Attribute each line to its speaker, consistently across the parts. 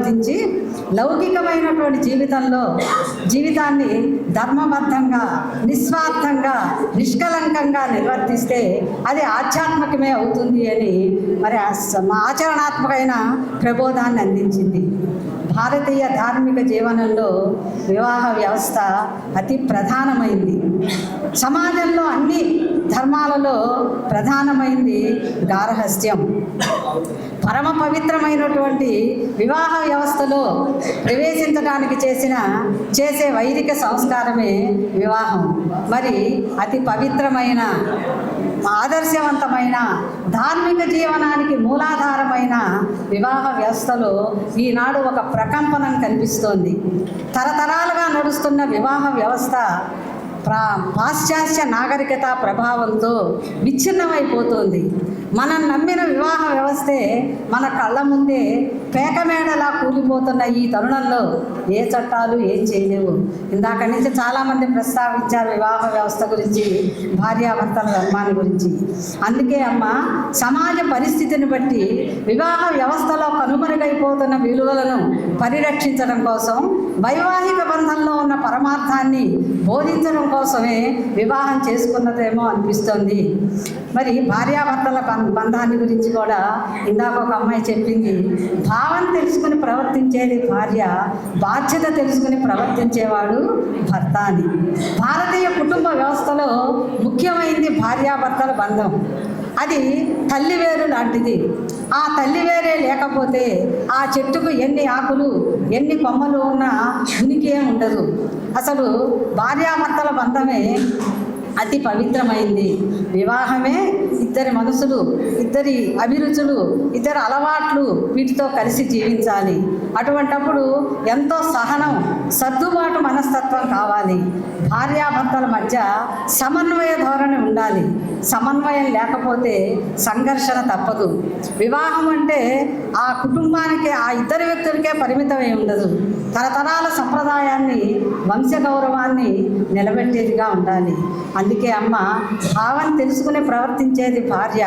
Speaker 1: నిర్వర్తించి లౌకికమైనటువంటి జీవితాన్ని ధర్మబద్ధంగా, నిస్వార్థంగా, నిష్కలంకంగా నిర్వర్తిస్తే అది ఆధ్యాత్మికమే అవుతుంది అని మరి ఆచరణాత్మకమైన ప్రబోధాన్ని అందించింది. భారతీయ ధార్మిక జీవనంలో వివాహ వ్యవస్థ అతి ప్రధానమైంది. సమాజంలో అన్ని ధర్మాలలో ప్రధానమైంది గార్హస్థ్యం. పరమ పవిత్రమైనటువంటి వివాహ వ్యవస్థలో ప్రవేశించడానికి చేసే వైదిక సంస్కారమే వివాహం. మరి అతి పవిత్రమైన, ఆదర్శవంతమైన, ధార్మిక జీవనానికి మూలాధారమైన వివాహ వ్యవస్థలో ఈనాడు ఒక ప్రకంపనం కనిపిస్తోంది. తరతరాలుగా నడుస్తున్న వివాహ వ్యవస్థ పాశ్చాత్య నాగరికత ప్రభావంతో విచ్ఛిన్నమైపోతుంది. మనం నమ్మిన వివాహ వ్యవస్థే మన కళ్ళ ముందే పేకమేడలా కూలిపోతున్న ఈ తరుణంలో ఏ చట్టాలు ఏం చేయలేవు. ఇందాక నుంచి చాలామంది ప్రస్తావించారు వివాహ వ్యవస్థ గురించి, భార్యాభర్తల ధర్మాన్ని గురించి. అందుకే అమ్మ, సమాజ పరిస్థితిని బట్టి వివాహ వ్యవస్థలో కనుమరుగైపోతున్న విలువలను పరిరక్షించడం కోసం, వైవాహిక బంధంలో ఉన్న పరమార్థాన్ని బోధించడం కోసమే వివాహం చేసుకున్నదేమో అనిపిస్తుంది. మరి భార్యాభర్తల బంధాన్ని గురించి కూడా ఇందాక ఒక అమ్మాయి చెప్పింది. భావం తెలుసుకుని ప్రవర్తించేది భార్య, బాధ్యత తెలుసుకుని ప్రవర్తించేవాడు భర్త అని. భారతీయ కుటుంబ వ్యవస్థలో ముఖ్యమైనది భార్యాభర్తల బంధం. అది తల్లివేరు లాంటిది. ఆ తల్లివేరే లేకపోతే ఆ చెట్టుకు ఎన్ని ఆకులు, ఎన్ని కొమ్మలు ఉన్నా ఉనికి ఏం ఉండదు. అసలు భార్యాభర్తల బంధమే అతి పవిత్రమైంది. వివాహమే ఇద్దరి మనసులు, ఇద్దరి అభిరుచులు, ఇద్దరి అలవాట్లు, వీటితో కలిసి జీవించాలి. అటువంటప్పుడు ఎంతో సహనం, సర్దుబాటు మనస్తత్వం కావాలి. భార్యాభర్తల మధ్య సమన్వయ ధోరణి ఉండాలి. సమన్వయం లేకపోతే సంఘర్షణ తప్పదు. వివాహం అంటే ఆ కుటుంబానికి, ఆ ఇద్దరు వ్యక్తులకే పరిమితమై ఉండదు. తరతరాల సంప్రదాయాన్ని, వంశగౌరవాన్ని నిలబెట్టేదిగా ఉండాలి. అందుకే అమ్మ, భావం తెలుసుకుని ప్రవర్తించేది భార్య,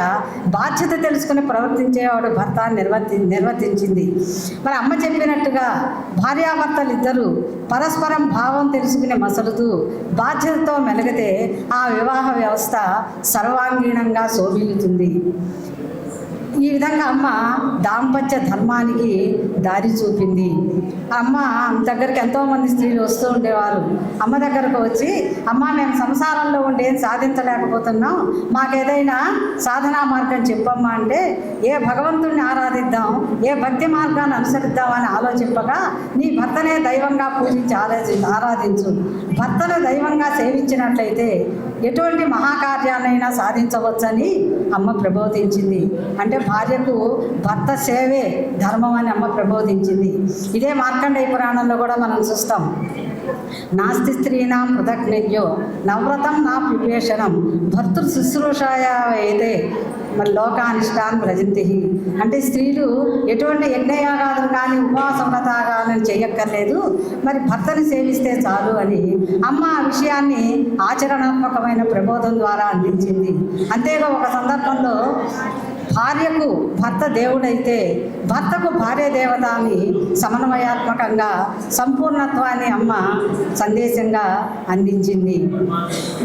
Speaker 1: బాధ్యత తెలుసుకుని ప్రవర్తించేవాడు భర్త నిర్వర్తించింది. మరి అమ్మ చెప్పినట్టుగా భార్యాభర్తలు ఇద్దరు పరస్పరం భావం తెలుసుకుని మసలుతూ బాధ్యతతో మెలిగితే ఆ వివాహ వ్యవస్థ సర్వాంగీణంగా శోభిల్లుతుంది. ఈ విధంగా అమ్మ దాంపత్య ధర్మానికి దారి చూపింది. అమ్మ దగ్గరికి ఎంతోమంది స్త్రీలు వస్తూ ఉండేవారు. అమ్మ దగ్గరకు వచ్చి, అమ్మ మేము సంసారంలో ఉండి ఏం సాధించలేకపోతున్నాం, మాకేదైనా సాధనా మార్గం చెప్పమ్మా అంటే, ఏ భగవంతుడిని ఆరాధిద్దాం, ఏ భక్తి మార్గాన్ని అనుసరిద్దాం అని ఆలోచింపగా, నీ భర్తనే దైవంగా పూజించి ఆరాధించు. భర్తను దైవంగా సేవించినట్లయితే ఎటువంటి మహాకార్యాలైనా సాధించవచ్చని అమ్మ ప్రబోధించింది. అంటే భార్యకు భర్త సేవే ధర్మం అని అమ్మ ప్రబోధించింది. ఇదే మార్కండేయ పురాణంలో కూడా మనం చూస్తాం. నాస్తి స్త్రీనాం పృథగ్నిజ్ఞో నవ్రతం నా పిపేషణం భర్తృ శుశ్రూషాయ అయితే మరి లోకానిష్టాన్ ప్రజంతి. అంటే స్త్రీలు ఎటువంటి యజ్ఞయాగాలు కానీ, ఉపవాస వ్రతాలను చేయక్కర్లేదు, మరి భర్తని సేవిస్తే చాలు అని అమ్మ ఆ విషయాన్ని ఆచరణాత్మకమైన ప్రబోధం ద్వారా అందించింది. అంతేగా ఒక సందర్భంలో భార్యకు భర్త దేవుడైతే భర్తకు భార్య దేవత అని సమన్వయాత్మకంగా సంపూర్ణత్వాన్ని అమ్మ సందేశంగా అందించింది.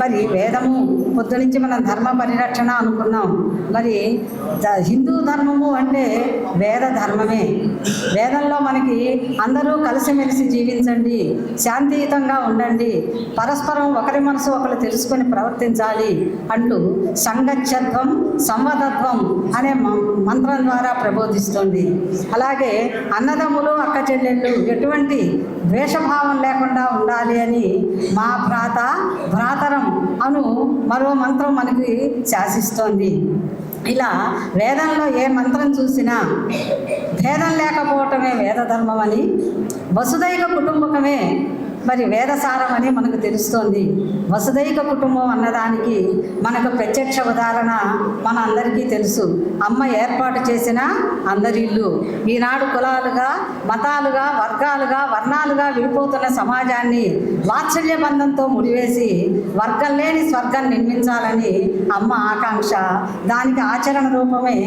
Speaker 1: మరి వేదము పొద్దు నుంచి మనం ధర్మ పరిరక్షణ అనుకున్నాం. మరి హిందూ ధర్మము అంటే వేద ధర్మమే. వేదంలో మనకి అందరూ కలిసిమెలిసి జీవించండి, శాంతియుతంగా ఉండండి, పరస్పరం ఒకరి మనసు ఒకరు తెలుసుకొని ప్రవర్తించాలి అంటూ సంగచ్చత్వం, సంవదత్వం అనే మంత్రం ద్వారా ప్రబోధిస్తుంది. అలాగే అన్నదమ్ములు, అక్క చెల్లెళ్ళు ఎటువంటి ద్వేషభావం లేకుండా ఉండాలి అని మా భ్రాత భ్రాతరం అను మరో మంత్రం మనకి శాసిస్తోంది. ఇలా వేదంలో ఏ మంత్రం చూసినా భేదం లేకపోవటమే వేద ధర్మం అని, వసుదైక కుటుంబకమే మరి వేదసారం అని మనకు తెలుస్తోంది. వసుదైక కుటుంబం అన్నదానికి మనకు ప్రత్యక్ష ఉదాహరణ మన అందరికీ తెలుసు. అమ్మ ఏర్పాటు చేసిన అందరి ఇల్లు. ఈనాడు కులాలుగా, మతాలుగా, వర్గాలుగా, వర్ణాలుగా విడిపోతున్న సమాజాన్ని వాత్సల్య బంధంతో ముడివేసి వర్గం లేని స్వర్గం నిర్మించాలని అమ్మ ఆకాంక్ష. దానికి ఆచరణ రూపమే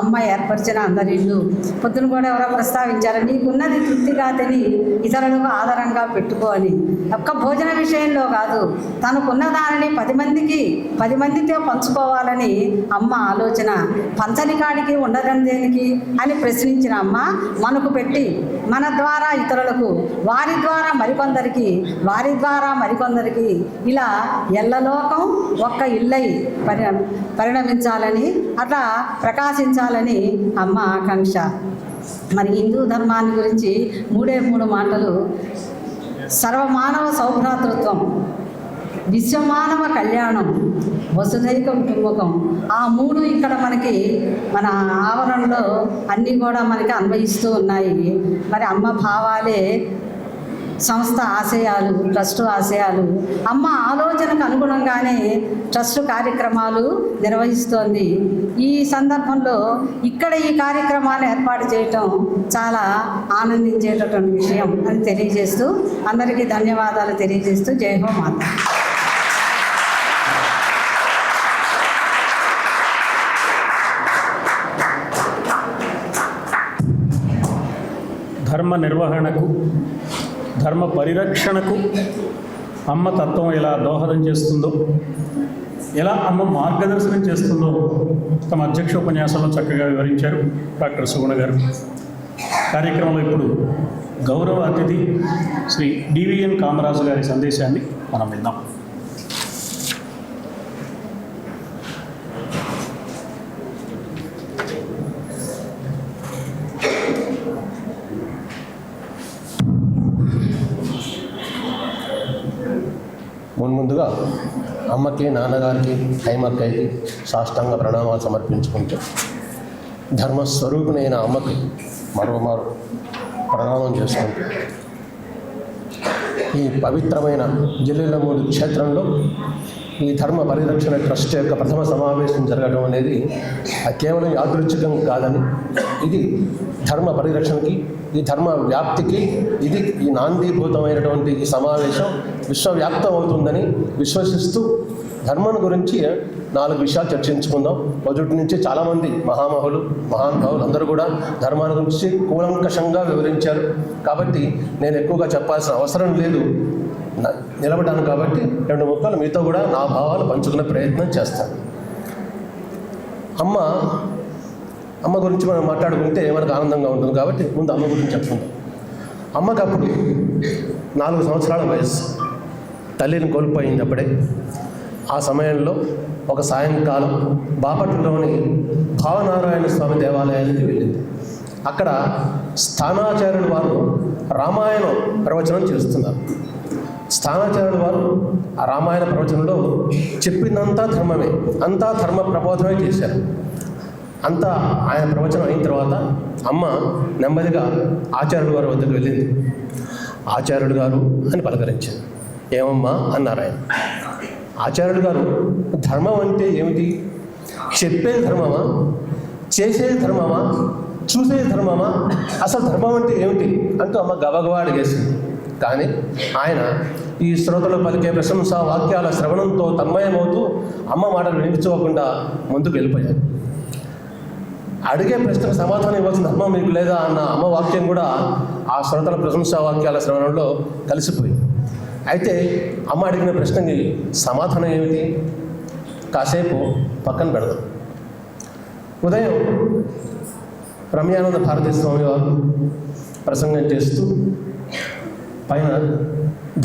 Speaker 1: అమ్మ ఏర్పరిచిన అందరి ఇల్లు. పొద్దున కూడా ఎవరో ప్రస్తావించారు, నీకున్నది తృప్తిగా తిని ఇతరులకు ఆధారంగా పెట్టుకో అని. ఒక్క భోజన విషయంలో కాదు, తనకున్న దానిని 10 మందితో పంచుకోవాలని అమ్మ ఆలోచన. పంచని కాడికి ఉండడం దేనికి అని ప్రశ్నించిన అమ్మ మనకు పెట్టి మన ద్వారా ఇతరులకు, వారి ద్వారా మరికొందరికి, వారి ద్వారా మరికొందరికి, ఇలా ఎల్లలోకం ఒక్క ఇల్లై పరిణమించాలని, అట్లా ప్రకాశించాలని అమ్మ ఆకాంక్ష. మరి హిందూ ధర్మాన్ని గురించి 3 మాటలు. సర్వమానవ సౌభ్రాతృత్వం, విశ్వమానవ కళ్యాణం, వసుదైక కుటుంబకం. ఆ 3 ఇక్కడ మనకి మన ఆవరణలో అన్నీ కూడా మనకి అన్వయిస్తూ ఉన్నాయి. మరి అమ్మ భావాలే సంస్థ ఆశయాలు, ట్రస్టు ఆశయాలు. అమ్మ ఆలోచనకు అనుగుణంగానే ట్రస్టు కార్యక్రమాలు నిర్వహిస్తోంది. ఈ సందర్భంలో ఇక్కడ ఈ కార్యక్రమాన్ని ఏర్పాటు చేయటం చాలా ఆనందించేటటువంటి విషయం అని తెలియజేస్తూ అందరికీ ధన్యవాదాలు తెలియజేస్తూ జై హో మాత.
Speaker 2: ధర్మ నిర్వహణకు, ధర్మ పరిరక్షణకు అమ్మ తత్వం ఎలా దోహదం చేస్తుందో, ఎలా అమ్మ మార్గదర్శనం చేస్తుందో తమ అధ్యక్ష ఉపన్యాసంలో చక్కగా వివరించారు డాక్టర్ సుగుణ గారు. కార్యక్రమంలో ఇప్పుడు గౌరవ అతిథి శ్రీ డివిఎన్ కామరాజు గారి సందేశాన్ని మనం విందాం.
Speaker 3: ముందుగా అమ్మకి, నాన్నగారికి, హైమక్కకి సాష్టాంగ ప్రణామాలు సమర్పించుకుంటూ ధర్మస్వరూపునైన అమ్మకి మరోమారు ప్రణామం చేసుకుంటూ ఈ పవిత్రమైన జిల్లెలమూడి క్షేత్రంలో ఈ ధర్మ పరిరక్షణ ట్రస్ట్ యొక్క ప్రథమ సమావేశం జరగడం అనేది కేవలం యాదృచ్ఛికం కాదని, ఇది ధర్మ పరిరక్షణకి, ఈ ధర్మ వ్యాప్తికి ఇది ఈ నాందీభూతమైనటువంటి ఈ సమావేశం విశ్వవ్యాప్తం అవుతుందని విశ్వసిస్తూ ధర్మం గురించి 4 విషయాలు చర్చించుకుందాం. మొదటి నుంచి చాలామంది మహానుభావులు అందరూ కూడా ధర్మాల గురించి కూలంకషంగా వివరించారు. కాబట్టి నేను ఎక్కువగా చెప్పాల్సిన అవసరం లేదు, నిలబడ్డాను. కాబట్టి 2 ముక్కలు మీతో కూడా నా భావాలు పంచుకునే ప్రయత్నం చేస్తాను. అమ్మ గురించి మనం మాట్లాడుకుంటే మనకు ఆనందంగా ఉంటుంది. కాబట్టి ముందు అమ్మ గురించి చెప్పుకుందాం. అమ్మకి అప్పుడు 4 సంవత్సరాల వయసు, తల్లిని కోల్పోయింది అప్పుడే. ఆ సమయంలో ఒక సాయంకాలం బాపట్లలోని భావనారాయణ స్వామి దేవాలయానికి వెళ్ళింది. అక్కడ స్థానాచార్యుడు వారు రామాయణం ప్రవచనం చేస్తున్నారు. స్థానాచార్యుడు వారు ఆ రామాయణ ప్రవచనంలో చెప్పిందంతా ధర్మమే, అంతా ధర్మ ప్రబోధమే చేశారు. అంతా ఆయన ప్రవచనం అయిన తర్వాత అమ్మ నెమ్మదిగా ఆచార్యుడు గారి వద్దకు వెళ్ళింది. ఆచార్యుడు గారు అని పలకరించింది. ఏమమ్మా అన్నారు ఆయన. ఆచార్యుడు గారు, ధర్మం అంటే ఏమిటి? చెప్పేది ధర్మమా, చేసేది ధర్మమా, చూసేది ధర్మమా, అసలు ధర్మం అంటే ఏమిటి అంటూ అమ్మ గబగబా అడిగేసింది. కానీ ఆయన ఈ శ్రోతలు పలికే ప్రశంసా వాక్యాల శ్రవణంతో తన్మయమవుతూ అమ్మ మాటలు వినిపించుకోకుండా ముందుకు వెళ్ళిపోయారు. అడిగే ప్రశ్నకు సమాధానం ఇవ్వాల్సిన ధర్మం మీకు లేదా అన్న అమ్మ వాక్యం కూడా ఆ శ్రోతల ప్రశంసా వాక్యాల శ్రవణంలో కలిసిపోయింది. అయితే అమ్మ అడిగిన ప్రశ్నకి సమాధానం ఏమిటి? కాసేపు పక్కన పెడదాం. ఉదయం రమ్యానంద భారతీ స్వామి వారు ప్రసంగం చేస్తూ పైన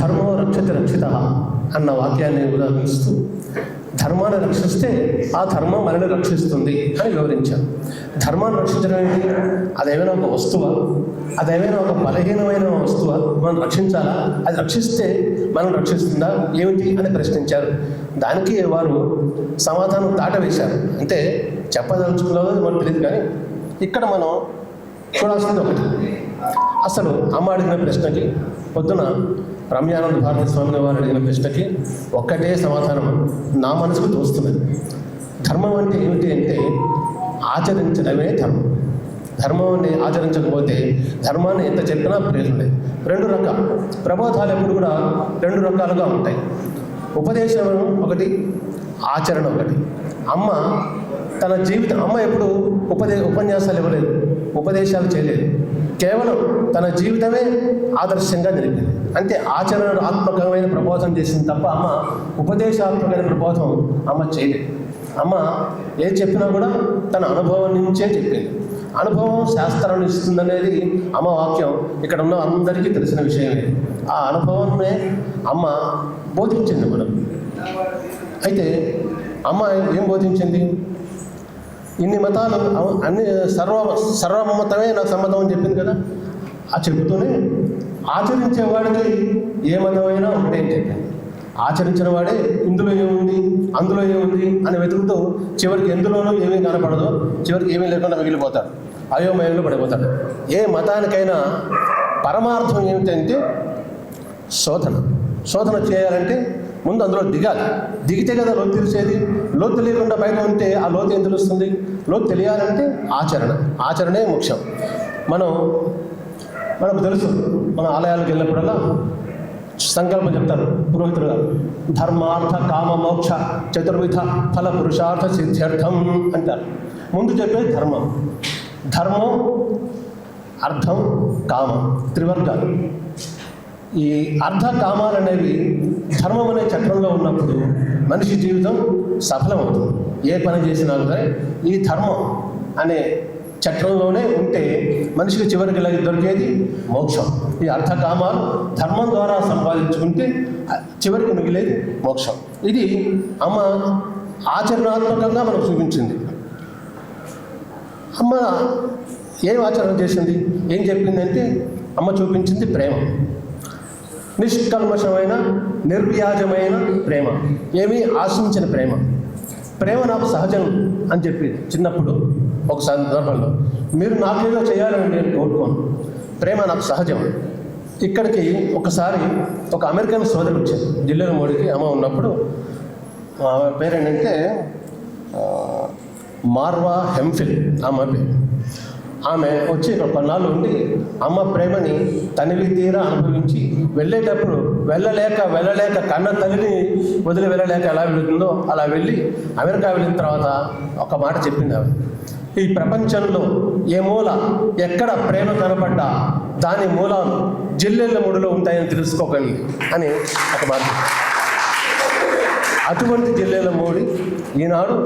Speaker 3: ధర్మో రక్షతి రక్షిత అన్న వాక్యాన్ని ఉదాహరిస్తూ ధర్మాన్ని రక్షిస్తే ఆ ధర్మం మనల్ని రక్షిస్తుంది అని వివరించారు. ధర్మాన్ని రక్షించడం ఏంటి? అదేమైనా ఒక వస్తువా? అదేమైనా ఒక బలహీనమైన వస్తువా? మనం రక్షించాలా? అది రక్షిస్తే మనం రక్షిస్తుందా ఏమిటి అని ప్రశ్నించారు. దానికి వారు సమాధానం దాటవేశారు. అంటే చెప్పదలుచుకున్నదో మనకు తెలియదు. కానీ ఇక్కడ మనం చూడాల్సింది ఒకటి, అసలు అమ్మ అడిగిన ప్రశ్నకి పొద్దున రమ్యానంద భారతి స్వామిని వారు అడిగిన ప్రశ్నకి ఒక్కటే సమాధానం నా మనసుకు తోస్తున్నది. ధర్మం అంటే ఏమిటి అంటే ఆచరించడమే ధర్మం. ధర్మాన్ని ఆచరించకపోతే ధర్మాన్ని ఎంత చెప్పినా ప్రయోజనం లేదు. రెండు రకాలు ప్రబోధాలు ఎప్పుడు కూడా రెండు రకాలుగా ఉంటాయి. ఉపదేశం ఒకటి, ఆచరణ ఒకటి. అమ్మ తన జీవితం, అమ్మ ఎప్పుడు ఉపన్యాసాలు ఇవ్వలేదు, ఉపదేశాలు చేయలేదు, కేవలం తన జీవితమే ఆదర్శంగా నిలిపింది. అంటే ఆచరణాత్మకమైన ప్రబోధం చేసింది తప్ప అమ్మ ఉపదేశాత్మకమైన ప్రబోధం అమ్మ చేయలేదు. అమ్మ ఏది చెప్పినా కూడా తన అనుభవం నుంచే చెప్పింది. అనుభవం శాస్త్రాన్ని ఇస్తుందనేది అమ్మ వాక్యం ఇక్కడ ఉన్న అందరికీ తెలిసిన విషయమే. ఆ అనుభవమే అమ్మ బోధించింది మనం. అయితే అమ్మ ఏం బోధించింది? ఇన్ని మతాలు అన్ని సర్వమతమే నాకు సమ్మతం అని చెప్పింది కదా. ఆ చెబుతూనే ఆచరించేవాడికి ఏ మతమైనా ఒకటే అని చెప్పింది. ఆచరించిన వాడే ఇందులో ఏముంది అందులో ఏముంది అని వెతుకుతూ చివరికి ఎందులోనూ ఏమీ కనపడదో, చివరికి ఏమీ లేకుండా మిగిలిపోతాడు, అయోమయంలో పడిపోతాడు. ఏ మతానికైనా పరమార్థం ఏమిటంటే శోధన చేయాలంటే ముందు అందులో దిగాలి. దిగితే కదా లోతు తెలిసేది. లోతు తెలియకుండా బయట ఉంటే ఆ లోతు ఏం తెలుస్తుంది? లోతు తెలియాలంటే ఆచరణే ముఖ్యం. మనకు తెలుసు, మన ఆలయాలకు వెళ్ళినప్పుడల్లా సంకల్పం చెప్తారు పురోహితులు గారు. ధర్మార్థ కామ మోక్ష చతుర్విధ ఫల పురుషార్థ సిద్ధ్యర్థం అంటారు. ముందు చెప్పేది ధర్మం, అర్థం, కామం, త్రివర్గాలు. ఈ అర్థ కామాలు అనేవి ధర్మం అనే చక్రంలో ఉన్నప్పుడు మనిషి జీవితం సఫలమవుతుంది. ఏ పని చేసినా సరే ఈ ధర్మం అనే చక్రంలోనే ఉంటే మనిషికి చివరికి దొరికేది మోక్షం. ఈ అర్థకామాలు ధర్మం ద్వారా సంపాదించుకుంటే చివరికి మిగిలేది మోక్షం. ఇది అమ్మ ఆచరణాత్మకంగా మనకు చూపించింది. అమ్మ ఏం ఆచరణ చేసింది, ఏం చెప్పిందంటే అమ్మ చూపించింది ప్రేమ. నిష్కల్మషమైన నిర్వ్యాజమైన ప్రేమ, ఏమీ ఆశించిన ప్రేమ నాకు సహజం అని చెప్పింది. చిన్నప్పుడు ఒక సందర్భంలో మీరు నాకేదో చేయాలని నేను కోరుకోను, ప్రేమ నాకు సహజం. ఇక్కడికి ఒకసారి ఒక అమెరికన్ సోదరు వచ్చారు జిల్లాలో మోడీకి. అమ్మ ఉన్నప్పుడు ఆమె పేరేంటంటే మార్వా హెంఫిల్ ఆమె పేరు. ఆమె వచ్చి ఇక్కడ కొన్నాళ్ళు ఉండి అమ్మ ప్రేమని తనివి తీరా అనుభవించి వెళ్ళేటప్పుడు వెళ్ళలేక కన్న తల్లిని వదిలి వెళ్ళలేక ఎలా వెళుతుందో అలా వెళ్ళి అమెరికా వెళ్ళిన తర్వాత ఒక మాట చెప్పింది ఆమె. ఈ ప్రపంచంలో ఏ మూల ఎక్కడ ప్రేమ కనపడ్డా దాని మూలాలు జిల్లెళ్ళ ముడిలో ఉంటాయని తెలుసుకోకండి అని ఒక మాట. అటువంటి జిల్లెళ్ళ మోడి ఈనాడు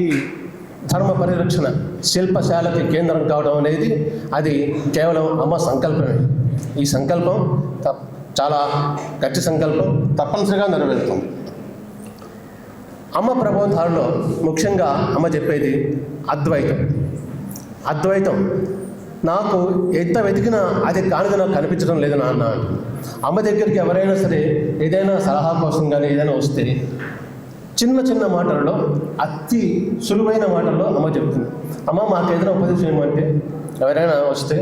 Speaker 3: ఈ ధర్మ పరిరక్షణ శిల్పశాలకి కేంద్రం కావడం అనేది అది కేవలం అమ్మ సంకల్పమే. ఈ సంకల్పం చాలా గట్టి సంకల్పం, తప్పనిసరిగా నెరవేరుతుంది. అమ్మ ప్రబోధాలలో ముఖ్యంగా అమ్మ చెప్పేది అద్వైతం. నాకు ఎంత వెతికినా అది కానిది నాకు కనిపించడం లేదు నాన్న. అమ్మ దగ్గరికి ఎవరైనా సరే ఏదైనా సలహా కోసం కానీ ఏదైనా వస్తే చిన్న మాటల్లో, అతి సులువైన మాటల్లో అమ్మ చెప్తుంది. అమ్మ మాకు ఏదైనా ఉపదేశం ఏమంటే, ఎవరైనా వస్తే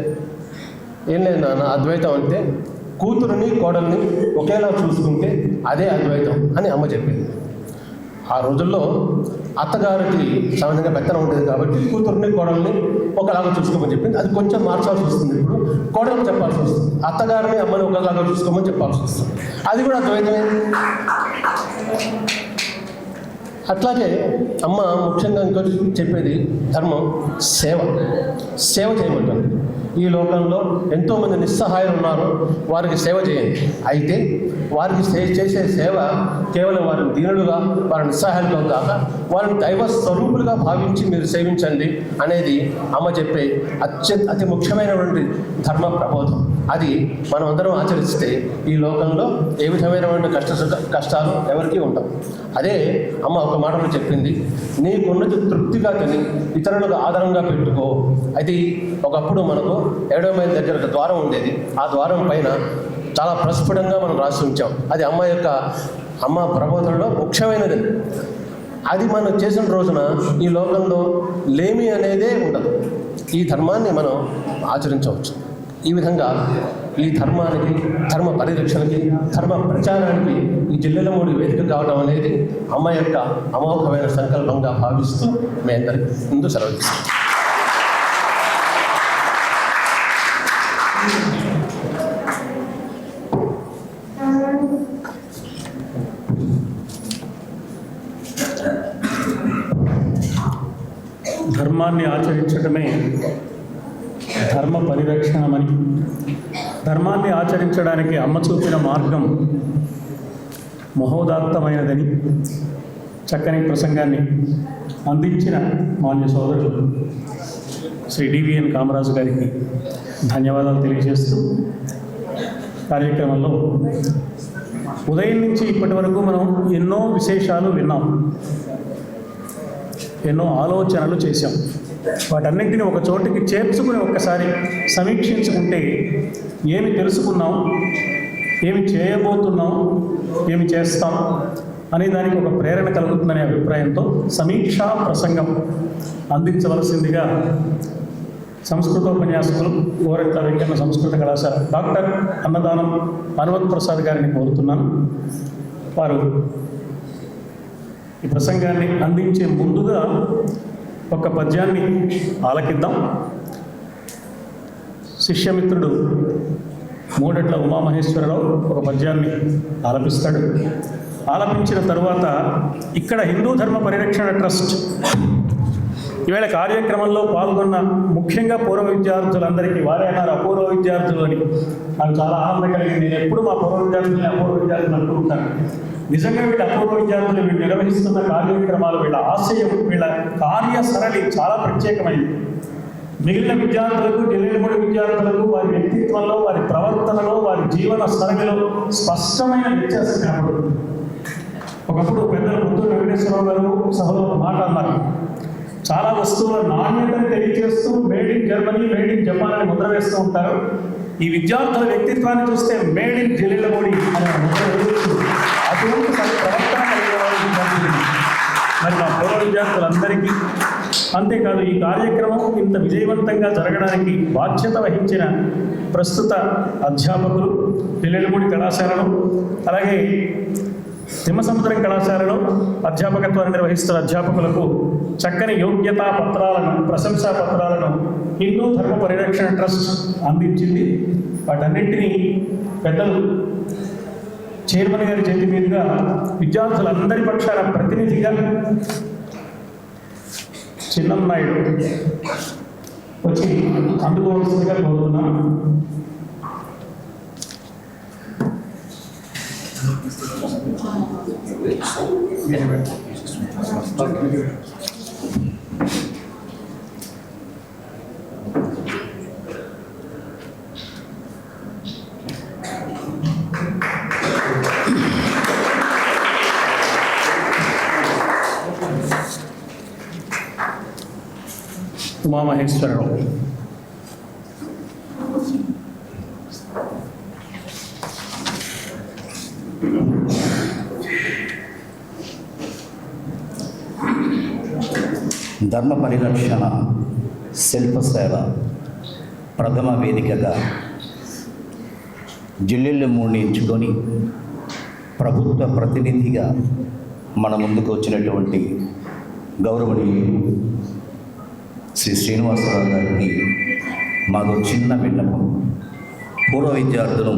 Speaker 3: ఏం లేదు నాన్న, అద్వైతం అంటే కూతురుని కోడల్ని ఒకేలా చూసుకుంటే అదే అద్వైతం అని అమ్మ చెప్పింది. ఆ రోజుల్లో అత్తగారికి సామాన్యంగా పెత్తనం ఉంటుంది కాబట్టి కూతురుని కోడల్ని ఒకలాగా చూసుకోమని చెప్పింది. అది కొంచెం మార్చాల్సి వస్తుంది. ఇప్పుడు కోడలు చెప్పాల్సి వస్తుంది, అత్తగారిని అమ్మని ఒకలాగా చూసుకోమని చెప్పాల్సి వస్తుంది. అది కూడా అద్వైతమే. అట్లాగే అమ్మ ముఖ్యంగా ఇంకోటి చెప్పేది ధర్మం, సేవ చేయమంటారు. ఈ లోకంలో ఎంతోమంది నిస్సహాయులు ఉన్నారు, వారికి సేవ చేయండి. అయితే వారికి చేసే సేవ కేవలం వారిని దీనులుగా, వారి నిస్సహాయులుగా కాక వారిని దైవ స్వరూపులుగా భావించి మీరు సేవించండి అనేది అమ్మ చెప్పే అతి ముఖ్యమైనటువంటి ధర్మ ప్రబోధం. అది మనం అందరం ఆచరిస్తే ఈ లోకంలో ఏ విధమైనటువంటి కష్టాలు ఎవరికీ ఉండవు. అదే అమ్మ ఒక మాటలో చెప్పింది, నీకున్నది తృప్తిగా తిని ఇతరులకు ఆధారంగా పెట్టుకో. అది ఒకప్పుడు మనకు 7వ మైలు దగ్గర ఒక ద్వారం ఉండేది. ఆ ద్వారం పైన చాలా ప్రస్ఫుటంగా మనం రాసి ఉంచాం. అది అమ్మ ప్రబోధనలో ముఖ్యమైనది. అది మనం చేసిన రోజున ఈ లోకంలో లేమి అనేదే ఉండదు. ఈ ధర్మాన్ని మనం ఆచరించవచ్చు. ఈ విధంగా ఈ ధర్మానికి, ధర్మ పరిరక్షణకి, ధర్మ ప్రచారానికి ఈ జిల్లెలమూడి వేదిక కావడం అనేది అమ్మ యొక్క అమోఘమైన సంకల్పంగా భావిస్తూ మీ అందరికీ ముందు సెలవు ఇస్తాం.
Speaker 2: ధర్మాన్ని ఆచరించడమే ధర్మ పరిరక్షణమని, ధర్మాన్ని ఆచరించడానికి అమ్మ చూపిన మార్గం మహోదాత్తమైనదని చక్కని ప్రసంగాన్ని అందించిన మాన్య సోదరులు శ్రీ డివిఎన్ కామరాజు గారికి ధన్యవాదాలు తెలియజేస్తూ, కార్యక్రమంలో ఉదయం నుంచి ఇప్పటి వరకు మనం ఎన్నో విశేషాలు విన్నాం, ఎన్నో ఆలోచనలు చేశాం. వాటన్నింటినీ ఒక చోటికి చేర్చుకుని ఒక్కసారి సమీక్షించుకుంటే ఏమి తెలుసుకున్నాం, ఏమి చేయబోతున్నాం, ఏమి చేస్తాం అనే దానికి ఒక ప్రేరణ కలుగుతుందనే అభిప్రాయంతో సమీక్షా ప్రసంగం అందించవలసిందిగా సంస్కృతోపన్యాసకులు గోరెట్ల వెంకన్న సంస్కృత కళాశాల డాక్టర్ అన్నదానం హనుమంత్ ప్రసాద్ గారిని కోరుతున్నాను. వారు ఈ ప్రసంగాన్ని అందించే ముందుగా ఒక పద్యాన్ని ఆలకిద్దాం. శిష్యమిత్రుడు మూడెట్ల ఉమామహేశ్వరరావు ఒక పద్యాన్ని ఆలపిస్తాడు. ఆలపించిన తరువాత ఇక్కడ హిందూ ధర్మ పరిరక్షణ ట్రస్ట్ ఈవేళ కార్యక్రమంలో పాల్గొన్న ముఖ్యంగా పూర్వ విద్యార్థులందరికీ, వారే అన్నారు అపూర్వ విద్యార్థులు అని, నాకు చాలా ఆనందం కలిగింది. నేను ఎప్పుడు మా పూర్వ విద్యార్థులని అపూర్వ విద్యార్థులు అంటూ ఉంటాను. నిజంగా వీళ్ళ అపూర్వ విద్యార్థులు వీళ్ళు నిర్వహిస్తున్న కార్యక్రమాలు, వీళ్ళ ఆశయం, వీళ్ళ కార్యసరళి చాలా ప్రత్యేకమైంది. మిగిలిన విద్యార్థులకు, జిల్లెలమూడి విద్యార్థులకు వారి వ్యక్తిత్వంలో, వారి ప్రవర్తనలో, వారి జీవన సరళిలో స్పష్టమైన వ్యత్యాసం కనబడుతుంది. ఒకప్పుడు పెద్దలు పొద్దున్న వెంకటేశ్వరరావు గారు సభలో మాట అన్నారు, చాలా వస్తువుల నాణ్యతను తెలియజేస్తూ made in Germany, made in Japan అని ముద్ర వేస్తూ ఉంటారు. ఈ విద్యార్థుల వ్యక్తిత్వాన్ని చూస్తే మేడ్ ఇన్ జిల్లెలమూడి అనే ముద్ర వేస్తూ అటువంటి ప్రవర్తన కలిగిన వారు విద్యార్థులు. మరి మా పూర్వ విద్యార్థులందరికీ, అంతేకాదు ఈ కార్యక్రమం ఇంత విజయవంతంగా జరగడానికి బాధ్యత వహించిన ప్రస్తుత అధ్యాపకులు, జిల్లెలమూడి కళాశాలలో, అలాగే తిమ్మసముద్రం కళాశాలలో అధ్యాపకత్వాన్ని నిర్వహిస్తున్న అధ్యాపకులకు చక్కని యోగ్యతా పత్రాలను, ప్రశంసా పత్రాలను హిందూ ధర్మ పరిరక్షణ ట్రస్ట్ అందించింది. వాటన్నింటినీ పెద్దలు చైర్మన్ గారి చేతి మీదుగా విద్యార్థులందరి పక్షాన ప్రతినిధిగా చిన్ననాయుడు వచ్చి అందుకోవాల్సిందిగా కోరుతున్నాను. ఉమామహేశ్వరరావు.
Speaker 4: ధర్మ పరిరక్షణ శిల్పసేవ ప్రథమ వేదికగా జిల్లెలమూడిని ఎంచుకొని ప్రభుత్వ ప్రతినిధిగా మన ముందుకు వచ్చినటువంటి గౌరవనీయులు శ్రీ శ్రీనివాసరావు గారికి మాకు చిన్న విన్నపం. పూర్వ విద్యార్థులు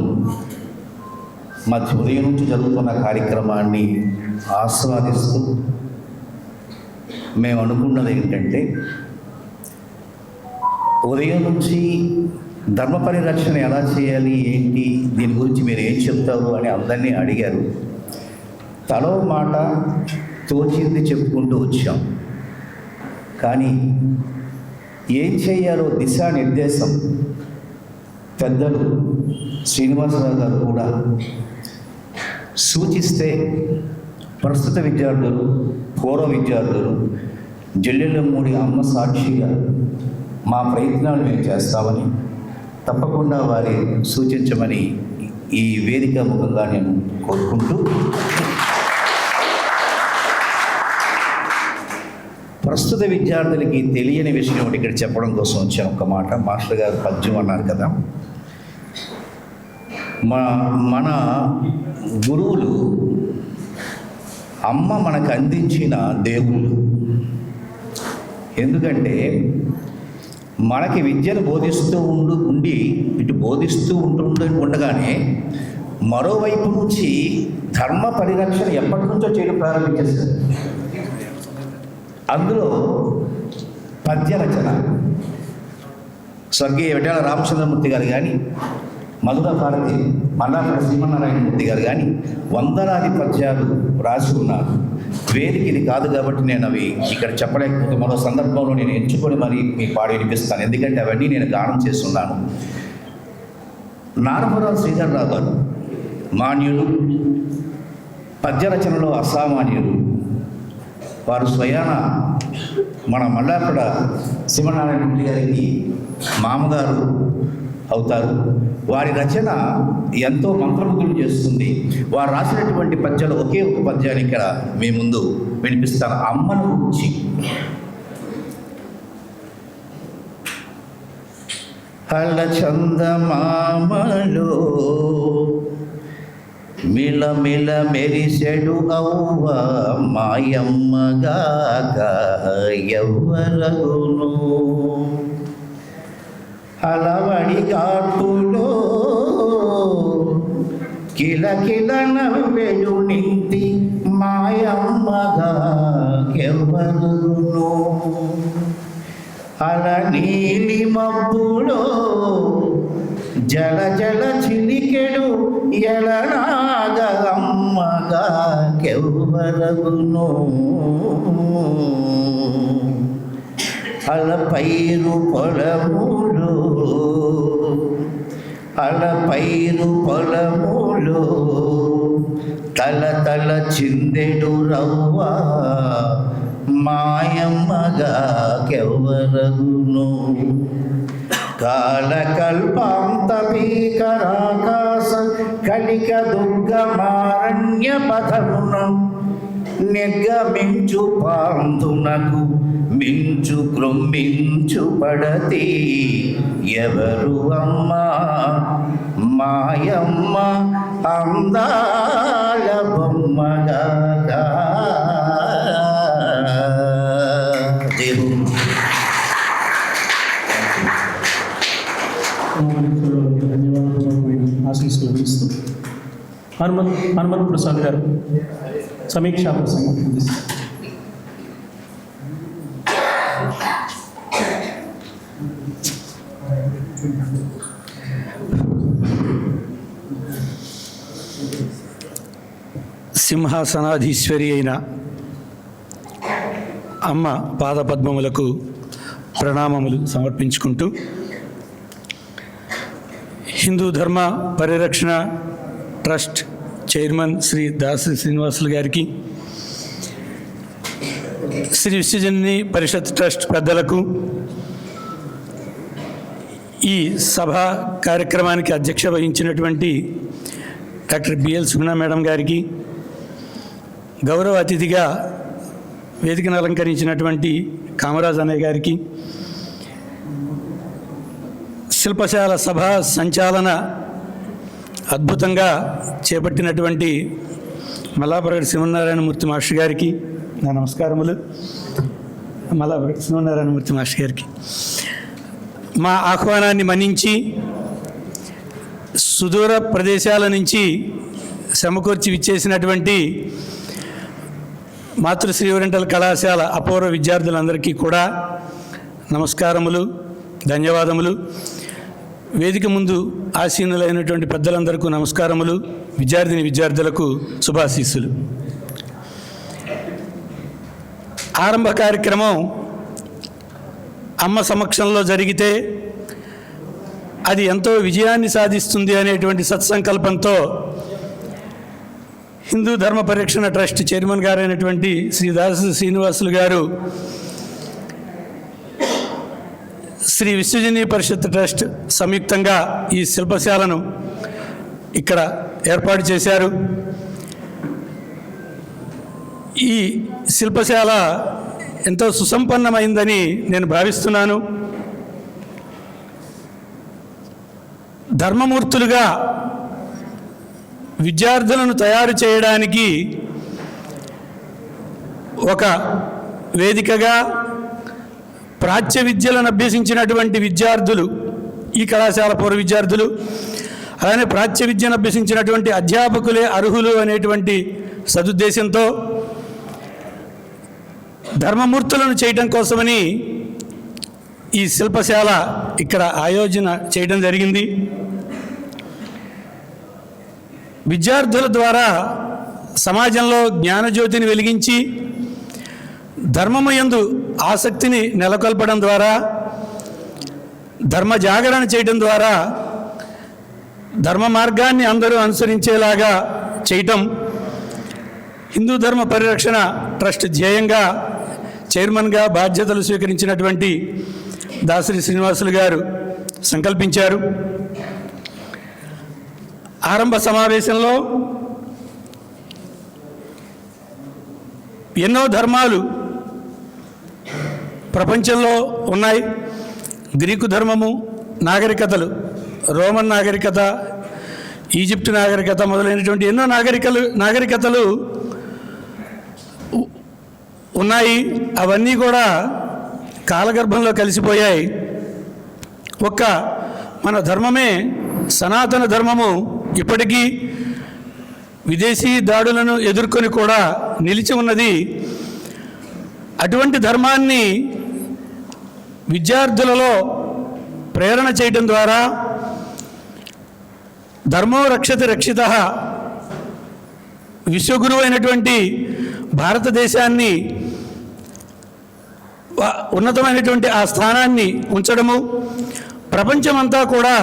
Speaker 4: మధ్య ఉదయం నుంచి జరుగుతున్న కార్యక్రమాన్ని ఆస్వాదిస్తూ మేము అనుకున్నది ఏంటంటే, ఉదయం నుంచి ధర్మ పరిరక్షణ ఎలా చేయాలి, ఏంటి, దీని గురించి మీరు ఏం చెప్తారు అని అందరినీ అడిగారు. తలో మాట తోచింది చెప్పుకుంటూ వచ్చాం. కానీ ఏం చేయాలో దిశానిర్దేశం పెద్దలు శ్రీనివాసరావు గారు కూడా సూచిస్తే ప్రస్తుత విద్యార్థులు, పూర్వ విద్యార్థులు జిల్లెలమూడి అమ్మ సాక్షిగా మా ప్రయత్నాలు మేము చేస్తామని, తప్పకుండా వారి సూచించమని ఈ వేదిక ముఖంగా నేను కోరుకుంటూ, ప్రస్తుత విద్యార్థులకి తెలియని విషయం ఒకటి ఇక్కడ చెప్పడం కోసం వచ్చాను. ఒక మాట, మాస్టర్ గారు పద్యం అన్నారు కదా, మన గురువులు అమ్మ మనకు అందించిన దేవుళ్ళు. ఎందుకంటే మనకి విద్యను బోధిస్తూ ఇటు బోధిస్తూ ఉండగానే మరోవైపు నుంచి ధర్మ పరిరక్షణ ఎప్పటి నుంచో చేయడం ప్రారంభించేస్తారు. అందులో పద్య రచన స్వర్గీయ విఠల రామచంద్రమూర్తి గారు కానీ, మధుర భారతి మల్లాపల్లి శ్రీమన్నారాయణమూర్తి గారు కానీ వందలాది పద్యాలు రాసి ఉన్నారు. వేదిక ఇది కాదు కాబట్టి నేను అవి ఇక్కడ చెప్పలేకపోతే మరో సందర్భంలో నేను ఎంచుకొని మరి మీ పాడి వినిపిస్తాను. ఎందుకంటే అవన్నీ నేను గానం చేస్తున్నాను. నారపురావు శ్రీధర్రావు గారు మాన్యులు, పద్య రచనలో అసామాన్యులు. వారు స్వయాన మన మల్లాపడ శ్రీమన్నారాయణమూర్తి గారికి మామగారు అవుతారు. వారి రచన ఎంతో మంత్రముగ్ధులు చేస్తుంది. వారు రాసినటువంటి పద్యాలు ఒకే ఒక పద్యాన్ని ఇక్కడ మీ ముందు వినిపిస్తాను. అమ్మను గురించి. అల్ల చందమామలో మిలమిల మెరిసెడు అవ్వ మాయమ్మగాక ఎవ్వరగును. అలవడి ఘాటులో కిలకిల నవ్వెడు నింతి మాయమ్మగాకెవ్వరగును. అల నీలి మబ్బులో జల జల చిలికెడు ఎలనాగమ్మగాకెవ్వరగును. అలపైరు పొలములు తల తల చిందెడు రవ్వ మాయమ్మగాకెవ్వరగును. కాలకల్పాంత భీకరాకాశ కలిక దుర్గమారణ్య పథమున నిర్గమించు పాంతునకు మించు కృమ్మించు పడతి ఎవరు అమ్మా మాయమ్మ అందాల బొమ్మగా.
Speaker 2: ఆశీస్సులు అందిస్తూ హనుమంత్ ప్రసాద్ గారు సమీక్షా ప్రసంగం అందిస్తారు.
Speaker 5: సింహాసనాధీశ్వరి అయిన అమ్మ పాదపద్మములకు ప్రణామములు సమర్పించుకుంటూ, హిందూ ధర్మ పరిరక్షణ ట్రస్ట్ చైర్మన్ శ్రీ దాసి శ్రీనివాసులు గారికి, శ్రీ విశ్వజనని పరిషత్ ట్రస్ట్ పెద్దలకు, ఈ సభా కార్యక్రమానికి అధ్యక్ష వహించినటువంటి డాక్టర్ బిఎల్ సుగుణ మేడం గారికి, గౌరవ అతిథిగా వేదికను అలంకరించినటువంటి కామరాజ్ అన్నయ్య గారికి, శిల్పశాల సభ సంచాలన అద్భుతంగా చేపట్టినటువంటి మల్లాపరగడ శ్రీమన్నారాయణమూర్తి మాస్టర్ గారికి నా నమస్కారములు. మల్లాపరగడ శ్రీమన్నారాయణమూర్తి మాస్టర్ గారికి మా ఆహ్వానాన్ని మన్నించి సుదూర ప్రదేశాల నుంచి సమకూర్చి విచ్చేసినటువంటి మాతృశ్రీ ఓరియంటల్ కళాశాల అపూర్వ విద్యార్థులందరికీ కూడా నమస్కారములు, ధన్యవాదములు. వేదిక ముందు ఆసీనులైనటువంటి పెద్దలందరికీ నమస్కారములు, విద్యార్థులకు శుభాశీస్సులు. ఆరంభ కార్యక్రమం అమ్మ సమక్షంలో జరిగితే అది ఎంతో విజయాన్ని సాధిస్తుంది అనేటువంటి సత్సంకల్పంతో హిందూ ధర్మ పరిరక్షణ ట్రస్ట్ చైర్మన్ గారైనటువంటి శ్రీ దాసి శ్రీనివాసులు గారు శ్రీ విశ్వజనీయ పరిషత్ ట్రస్ట్ సంయుక్తంగా ఈ శిల్పశాలను ఇక్కడ ఏర్పాటు చేశారు. ఈ శిల్పశాల ఎంతో సుసంపన్నమైందని నేను భావిస్తున్నాను. ధర్మమూర్తులుగా విద్యార్థులను తయారు చేయడానికి ఒక వేదికగా ప్రాచ్య విద్యలను అభ్యసించినటువంటి విద్యార్థులు, ఈ కళాశాల పూర్వ విద్యార్థులు, అలానే ప్రాచ్య విద్యను అభ్యసించినటువంటి అధ్యాపకులే అర్హులు అనేటువంటి సదుద్దేశంతో ధర్మమూర్తులను చేయటం కోసమని ఈ శిల్పశాల ఇక్కడ ఆయోజన చేయడం జరిగింది. విద్యార్థుల ద్వారా సమాజంలో జ్ఞానజ్యోతిని వెలిగించి ధర్మము యందు ఆసక్తిని నెలకొల్పడం ద్వారా, ధర్మ జాగరణ చేయడం ద్వారా ధర్మ మార్గాన్ని అందరూ అనుసరించేలాగా చేయటం హిందూ ధర్మ పరిరక్షణ ట్రస్ట్ ధ్యేయంగా చైర్మన్గా బాధ్యతలు స్వీకరించినటువంటి దాసరి శ్రీనివాసులు గారు సంకల్పించారు. ఆరంభ సమావేశంలో ఎన్నో ధర్మాలు ప్రపంచంలో ఉన్నాయి. గ్రీకు ధర్మము, నాగరికతలు, రోమన్ నాగరికత, ఈజిప్ట్ నాగరికత మొదలైనటువంటి ఎన్నో నాగరికతలు ఉన్నాయి. అవన్నీ కూడా కాలగర్భంలో కలిసిపోయాయి. ఒక్క మన ధర్మమే, సనాతన ధర్మము ఇప్పటికీ విదేశీ దాడులను ఎదుర్కొని కూడా నిలిచి ఉన్నది. అటువంటి ధర్మాన్ని విద్యార్థులలో ప్రేరణ చేయడం ద్వారా ధర్మో రక్షతి రక్షితః, విశ్వగురువు అయినటువంటి భారతదేశాన్ని ఉన్నతమైనటువంటి ఆ స్థానాన్ని ఉంచడము, ప్రపంచమంతా కూడా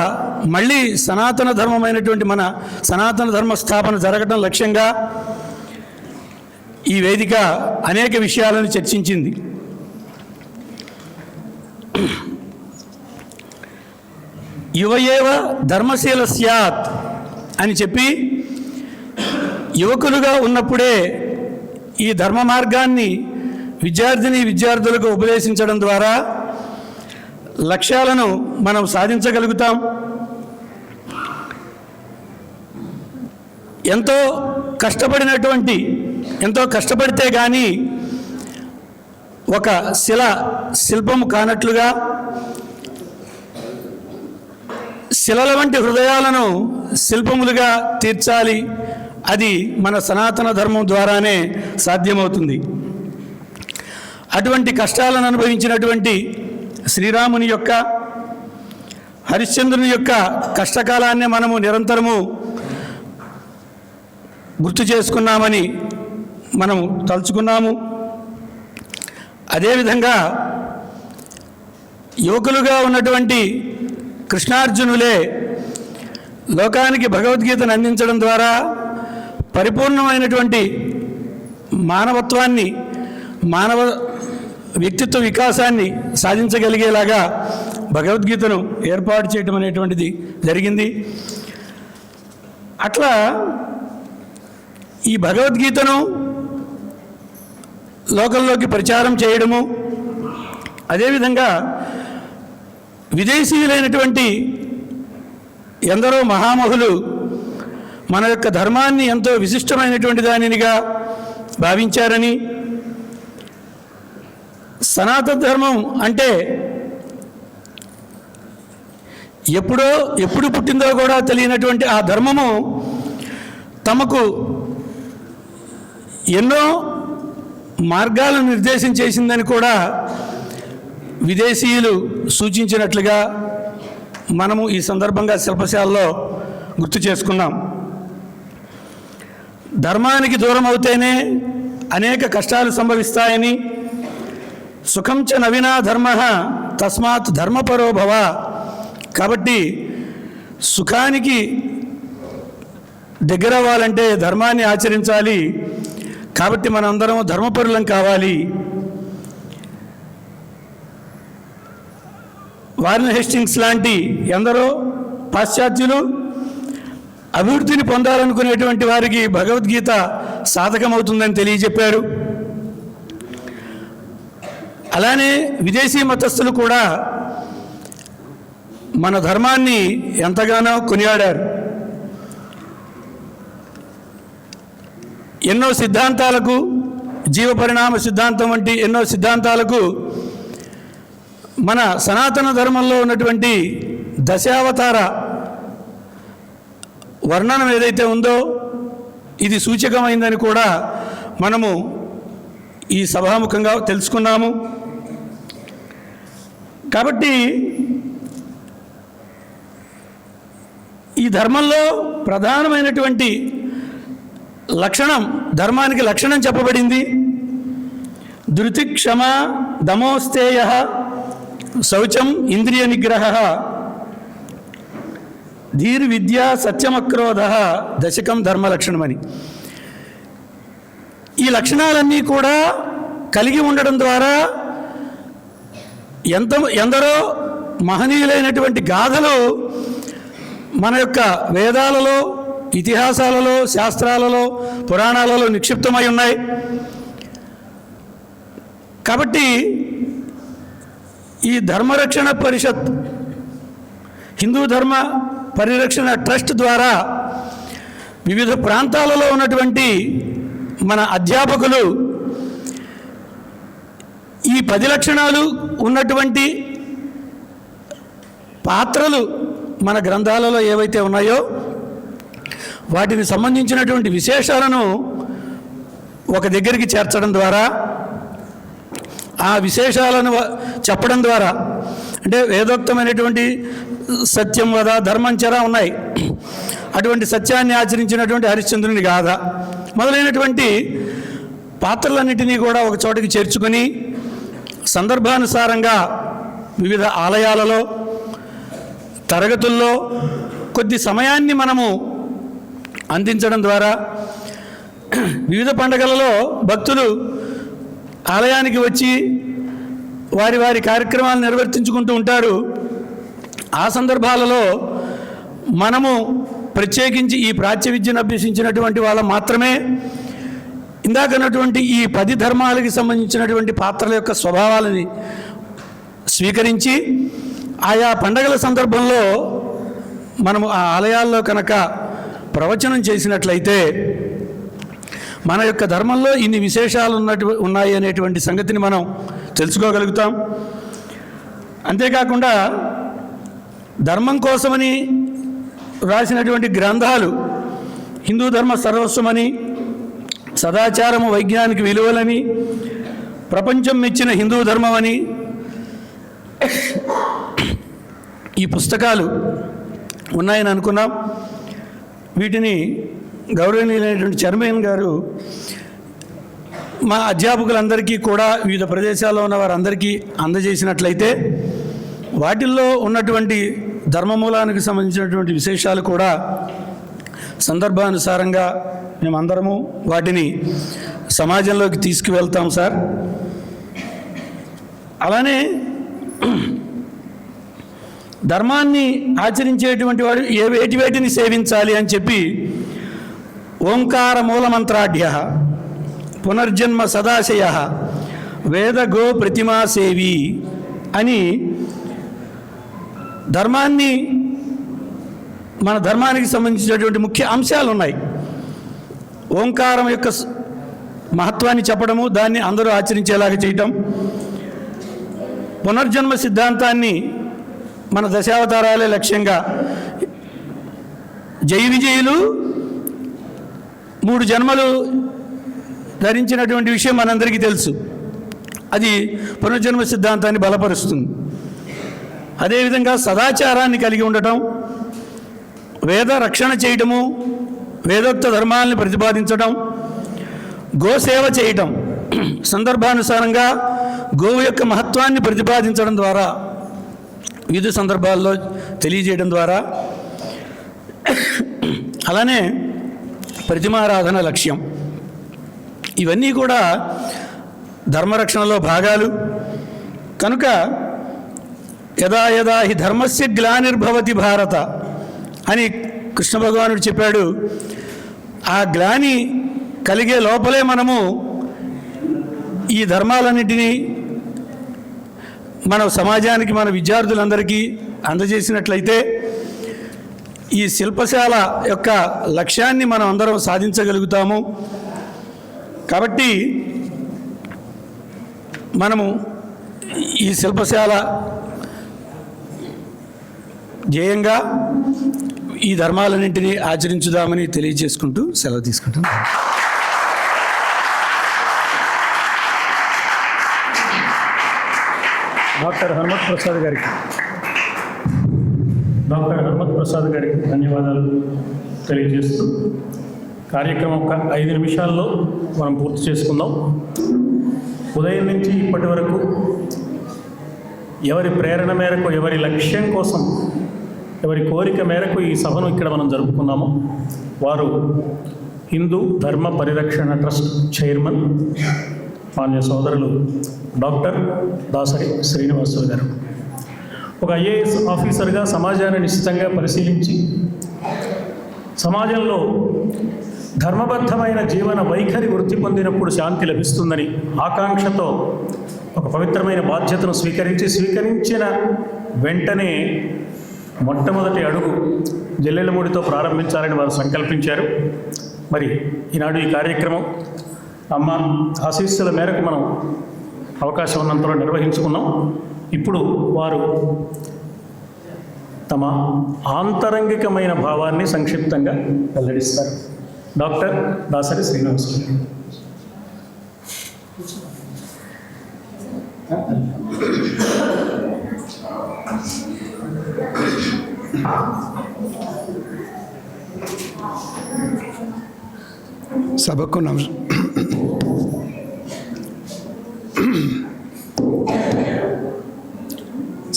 Speaker 5: మళ్ళీ సనాతన ధర్మమైనటువంటి మన సనాతన ధర్మ స్థాపన జరగడం లక్ష్యంగా ఈ వేదిక అనేక విషయాలను చర్చించింది. యువయేవ ధర్మశీల స్యాత్ అని చెప్పి, యువకులుగా ఉన్నప్పుడే ఈ ధర్మ మార్గాన్ని విద్యార్థులకు ఉపదేశించడం ద్వారా లక్ష్యాలను మనం సాధించగలుగుతాం. ఎంతో కష్టపడితే కానీ ఒక శిల్పము కానట్లుగా శిలల వంటి హృదయాలను శిల్పములుగా తీర్చాలి. అది మన సనాతన ధర్మం ద్వారానే సాధ్యమవుతుంది. అటువంటి కష్టాలను అనుభవించినటువంటి శ్రీరాముని యొక్క, హరిశ్చంద్రుని యొక్క కష్టకాలాన్ని మనము నిరంతరము గుర్తు చేసుకున్నామని మనము తలుచుకున్నాము. అదేవిధంగా యువకులుగా ఉన్నటువంటి కృష్ణార్జునులే లోకానికి భగవద్గీతను అందించడం ద్వారా పరిపూర్ణమైనటువంటి మానవత్వాన్ని, మానవ వ్యక్తిత్వ వికాసాన్ని సాధించగలిగేలాగా భగవద్గీతను ఏర్పాటు చేయడం అనేటువంటిది జరిగింది. అట్లా ఈ భగవద్గీతను లోకంలోకి ప్రచారం చేయడము, అదేవిధంగా విదేశీయులైనటువంటి ఎందరో మహామహులు మన యొక్క ధర్మాన్ని ఎంతో విశిష్టమైనటువంటి దానినిగా భావించారని, సనాతన ధర్మం అంటే ఎప్పుడు పుట్టిందో కూడా తెలియనటువంటి ఆ ధర్మము తమకు ఎన్నో మార్గాలను నిర్దేశం చేసిందని కూడా విదేశీయులు సూచించినట్లుగా మనము ఈ సందర్భంగా శిల్పశాలలో గుర్తు చేసుకున్నాం. ధర్మానికి దూరం అవుతేనే అనేక కష్టాలు సంభవిస్తాయని, సుఖం చ నవీనా ధర్మ తస్మాత్ ధర్మపరో భవ, కాబట్టి సుఖానికి దగ్గర అవ్వాలంటే ధర్మాన్ని ఆచరించాలి. కాబట్టి మనందరం ధర్మపరులం కావాలి. వారెన్ హేస్టింగ్స్ లాంటి ఎందరో పాశ్చాత్యులు అభివృద్ధిని పొందాలనుకునేటువంటి వారికి భగవద్గీత సాధకమవుతుందని తెలియజెప్పారు. అలానే విదేశీ మతస్థులు కూడా మన ధర్మాన్ని ఎంతగానో కొనియాడారు. ఎన్నో సిద్ధాంతాలకు, జీవ పరిణామ సిద్ధాంతం వంటి ఎన్నో సిద్ధాంతాలకు మన సనాతన ధర్మంలో ఉన్నటువంటి దశావతార వర్ణనం ఏదైతే ఉందో ఇది సూచకమైందని కూడా మనము ఈ సభాముఖంగా తెలుసుకున్నాము. కాబట్టి ఈ ధర్మంలో ప్రధానమైనటువంటి లక్షణం, ధర్మానికి లక్షణం చెప్పబడింది. ధృతి, క్షమ, దమోస్తేయ, శౌచం, ఇంద్రియ నిగ్రహ, ధీర్, విద్య, సత్యమక్రోధ, దశకం ధర్మలక్షణమని. ఈ లక్షణాలన్నీ కూడా కలిగి ఉండడం ద్వారా ఎందరో మహనీయులైనటువంటి గాథలు మన యొక్క వేదాలలో, ఇతిహాసాలలో, శాస్త్రాలలో, పురాణాలలో నిక్షిప్తమై ఉన్నాయి. కాబట్టి ఈ ధర్మరక్షణ పరిషత్, హిందూ ధర్మ పరిరక్షణ ట్రస్ట్ ద్వారా వివిధ ప్రాంతాలలో ఉన్నటువంటి మన అధ్యాపకులు ఈ 10 లక్షణాలు ఉన్నటువంటి పాత్రలు మన గ్రంథాలలో ఏవైతే ఉన్నాయో వాటిని సంబంధించినటువంటి విశేషాలను ఒక దగ్గరికి చేర్చడం ద్వారా, ఆ విశేషాలను చెప్పడం ద్వారా, అంటే వేదోక్తమైనటువంటి సత్యం వద, ధర్మంచర ఉన్నాయి. అటువంటి సత్యాన్ని ఆచరించినటువంటి హరిశ్చంద్రుని గాథ మొదలైనటువంటి పాత్రలన్నింటినీ కూడా ఒక చోటకి చేర్చుకొని సందర్భానుసారంగా వివిధ ఆలయాలలో, తరగతుల్లో కొద్ది సమయాన్ని మనము అందించడం ద్వారా వివిధ పండుగలలో భక్తులు ఆలయానికి వచ్చి వారి వారి కార్యక్రమాలు నిర్వర్తించుకుంటూ ఉంటారు. ఆ సందర్భాలలో మనము ప్రత్యేకించి ఈ ప్రాచ్య విద్యను అభ్యసించినటువంటి వాళ్ళ మాత్రమే ఇందాకన్నటువంటి ఈ 10 ధర్మాలకి సంబంధించినటువంటి పాత్రల యొక్క స్వభావాలని స్వీకరించి ఆయా పండగల సందర్భంలో మనము ఆ ఆలయాల్లో కనుక ప్రవచనం చేసినట్లయితే మన యొక్క ధర్మంలో ఇన్ని విశేషాలు ఉన్నాయి అనేటువంటి సంగతిని మనం తెలుసుకోగలుగుతాం. అంతేకాకుండా ధర్మం కోసమని రాసినటువంటి గ్రంథాలు హిందూ ధర్మ సర్వస్వమని, సదాచారము వైజ్ఞానిక విలువలని, ప్రపంచం మెచ్చిన హిందూ ధర్మమని ఈ పుస్తకాలు ఉన్నాయని అనుకున్నాం. వీటిని గౌరవనీయులైనటువంటి చైర్మన్ గారు మా అధ్యాపకులందరికీ కూడా వివిధ ప్రదేశాల్లో ఉన్న వారందరికీ అందజేసినట్లయితే వాటిల్లో ఉన్నటువంటి ధర్మమూలానికి సంబంధించినటువంటి విశేషాలు కూడా సందర్భానుసారంగా మేమందరము వాటిని సమాజంలోకి తీసుకువెళ్తాం సార్. అలానే ధర్మాన్ని ఆచరించేటువంటి వాడు వేటిని సేవించాలి అని చెప్పి ఓంకార మూలమంత్రాఢ్య, పునర్జన్మ సదాశయ, వేద గో ప్రతిమా సేవి అని ధర్మాన్ని, మన ధర్మానికి సంబంధించినటువంటి ముఖ్య అంశాలు ఉన్నాయి. ఓంకారం యొక్క మహత్వాన్ని చెప్పడము, దాన్ని అందరూ ఆచరించేలాగా చేయటం, పునర్జన్మ సిద్ధాంతాన్ని మన దశావతారాలే లక్ష్యంగా, జై విజయులు 3 జన్మలు ధరించినటువంటి విషయం మనందరికీ తెలుసు. అది పునర్జన్మ సిద్ధాంతాన్ని బలపరుస్తుంది. అదేవిధంగా సదాచారాన్ని కలిగి ఉండటం, వేద రక్షణ చేయటము, వేదోక్త ధర్మాలను ప్రతిపాదించడం, గోసేవ చేయటం, సందర్భానుసారంగా గోవు యొక్క మహత్వాన్ని ప్రతిపాదించడం ద్వారా, వివిధ సందర్భాల్లో తెలియజేయడం ద్వారా, అలానే ప్రతిమారాధన లక్ష్యం. ఇవన్నీ కూడా ధర్మరక్షణలో భాగాలు. కనుక యదా యదా హి ధర్మస్య గ్లానిర్భవతి భారత అని కృష్ణ భగవానుడు చెప్పాడు. ఆ గ్లాని కలిగే లోపలే మనము ఈ ధర్మాలన్నింటినీ మన సమాజానికి, మన విద్యార్థులందరికీ అందజేసినట్లయితే ఈ శిల్పశాల యొక్క లక్ష్యాన్ని మనం అందరం సాధించగలుగుతాము. కాబట్టి మనము ఈ శిల్పశాల ధ్యేయంగా ఈ ధర్మాలన్నింటినీ ఆచరించుదామని తెలియజేసుకుంటూ సెలవు తీసుకుంటాం.
Speaker 2: డాక్టర్ హనుమత్ ప్రసాద్ గారికి ధన్యవాదాలు తెలియజేస్తూ కార్యక్రమం ఒక 5 నిమిషాల్లో మనం పూర్తి చేసుకుందాం. ఉదయం నుంచి ఇప్పటి వరకు ఎవరి ప్రేరణ మేరకు, ఎవరి లక్ష్యం కోసం, ఎవరి కోరిక మేరకు ఈ సభను ఇక్కడ మనం జరుపుకున్నాము. వారు హిందూ ధర్మ పరిరక్షణ ట్రస్ట్ చైర్మన్ మాన్య సోదరులు డాక్టర్ దాసరి శ్రీనివాసులు గారు. ఒక ఐఏఎస్ ఆఫీసర్గా సమాజాన్ని నిశ్చితంగా పరిశీలించి సమాజంలో ధర్మబద్ధమైన జీవన వైఖరి వృద్ధి పొందినప్పుడు శాంతి లభిస్తుందని ఆకాంక్షతో ఒక పవిత్రమైన బాధ్యతను స్వీకరించిన వెంటనే మొట్టమొదటి అడుగు జల్లెళ్ళమూడితో ప్రారంభించాలని వారు సంకల్పించారు. మరి ఈనాడు ఈ కార్యక్రమం అమ్మ ఆశీస్సుల మేరకు మనం అవకాశం ఉన్నంతలో నిర్వహించుకున్నాం. ఇప్పుడు వారు తమ ఆంతరంగికమైన భావాన్ని సంక్షిప్తంగా వెల్లడిస్తారు. డాక్టర్ దాసరి శ్రీనివాసులు.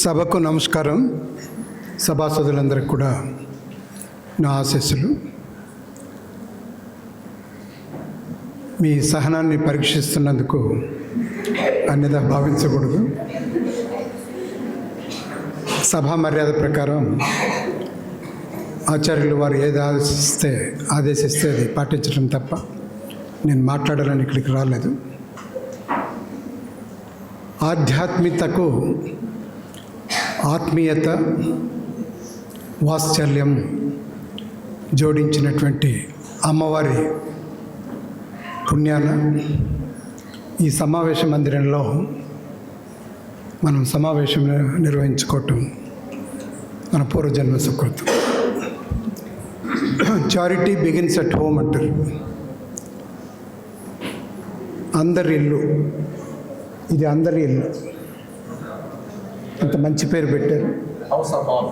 Speaker 6: సభకు నమస్కారం. సభాసదులందరికీ కూడా నా ఆశీస్సులు. మీ సహనాన్ని పరీక్షిస్తున్నందుకు అన్యథా భావించకూడదు. సభా మర్యాద ప్రకారం ఆచార్యులు వారు ఏది ఆదేశిస్తే అది పాటించడం తప్ప నేను మాట్లాడాలని ఇక్కడికి రాలేదు. ఆధ్యాత్మికతకు ఆత్మీయత, వాత్సల్యం జోడించినటువంటి అమ్మవారి పుణ్యాన ఈ సమావేశ మందిరంలో మనం సమావేశం నిర్వహించుకోవటం మన పూర్వజన్మ సుకృతం. చారిటీ బిగిన్స్ అట్ హోమ్ అంటారు. అందరి ఇల్లు, ఇది అందరి ఇల్లు. అంత మంచి పేరు పెట్టారు.
Speaker 3: House of all.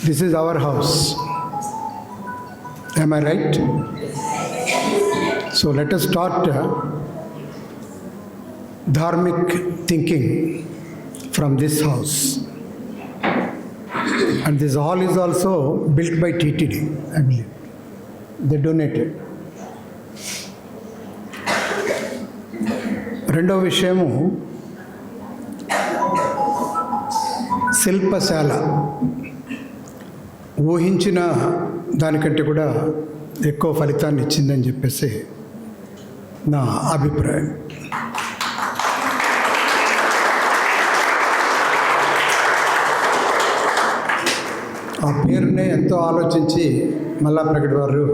Speaker 6: This is our house. Am I right? So let us start dharmic thinking from this house. And this hall is also built by TTD, I believe. They donated. రెండవ విషయము శిల్పశాల ఊహించిన దానికంటే కూడా ఎక్కువ ఫలితాన్ని ఇచ్చిందని చెప్పేసి నా అభిప్రాయం. ఆ పేరునే ఎంతో ఆలోచించి మల్లాప్రగడ వారు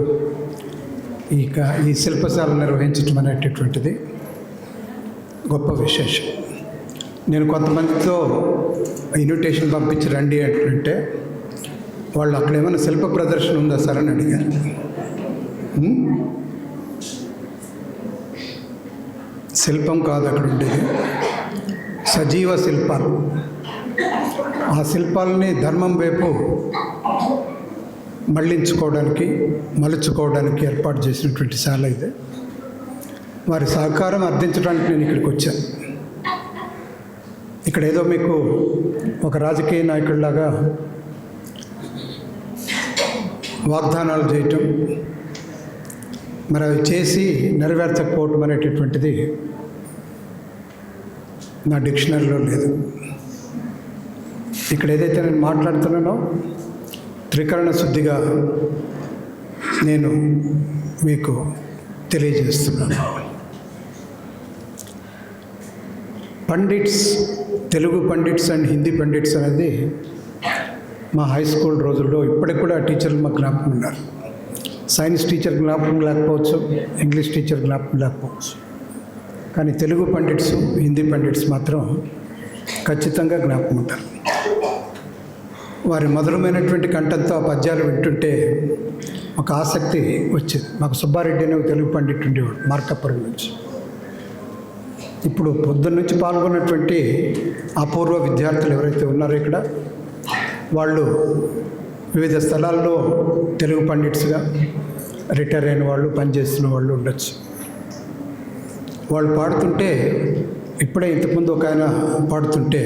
Speaker 6: ఈ శిల్పశాల నిర్వహించడం అనేటటువంటిది గొప్ప విశేషం. నేను కొంతమందితో ఇన్విటేషన్ పంపించి రండి అంటే వాళ్ళు అక్కడ ఏమైనా శిల్ప ప్రదర్శన ఉందా సార్ అని అడిగారు. శిల్పం కాదు అక్కడ ఉండేది, సజీవ శిల్పాలు. ఆ శిల్పాలని ధర్మం వైపు మలుచుకోవడానికి ఏర్పాటు చేసినటువంటి శాల ఇది. వారి సహకారం అర్థించడానికి నేను ఇక్కడికి వచ్చాను. ఇక్కడ ఏదో మీకు ఒక రాజకీయ నాయకుడిలాగా వాగ్దానాలు చేయటం, మరి అవి చేసి నెరవేర్చకపోవటం అనేటటువంటిది నా డిక్షనరీలో లేదు. ఇక్కడ ఏదైతే నేను మాట్లాడుతున్నానో త్రికరణ శుద్ధిగా నేను మీకు తెలియజేస్తున్నాను. Pundits, Telugu pundits and Hindi pundits అనేది మా హై స్కూల్ రోజుల్లో ఇప్పటికి కూడా టీచర్లు మాకు జ్ఞాపకం ఉన్నారు. సైన్స్ టీచర్ జ్ఞాపకం లేకపోవచ్చు, ఇంగ్లీష్ టీచర్ జ్ఞాపకం లేకపోవచ్చు, కానీ తెలుగు పండిట్స్, హిందీ పండిట్స్ మాత్రం ఖచ్చితంగా జ్ఞాపకం ఉంటారు. వారి మధురమైనటువంటి కంఠంతో ఆ పద్యాలు వింటుంటే ఒక ఆసక్తి వచ్చేది. మాకు సుబ్బారెడ్డి అనే ఒక తెలుగు పండిట్ ఉండేవాడు మార్కాపురం నుంచి. ఇప్పుడు పొద్దున్న నుంచి పాల్గొన్నటువంటి అపూర్వ విద్యార్థులు ఎవరైతే ఉన్నారో ఇక్కడ, వాళ్ళు వివిధ స్థలాల్లో తెలుగు పండిట్స్గా రిటైర్ అయిన వాళ్ళు, పనిచేస్తున్న వాళ్ళు ఉండొచ్చు. వాళ్ళు పాడుతుంటే, ఇప్పుడే ఇంతకుముందు ఒక ఆయన పాడుతుంటే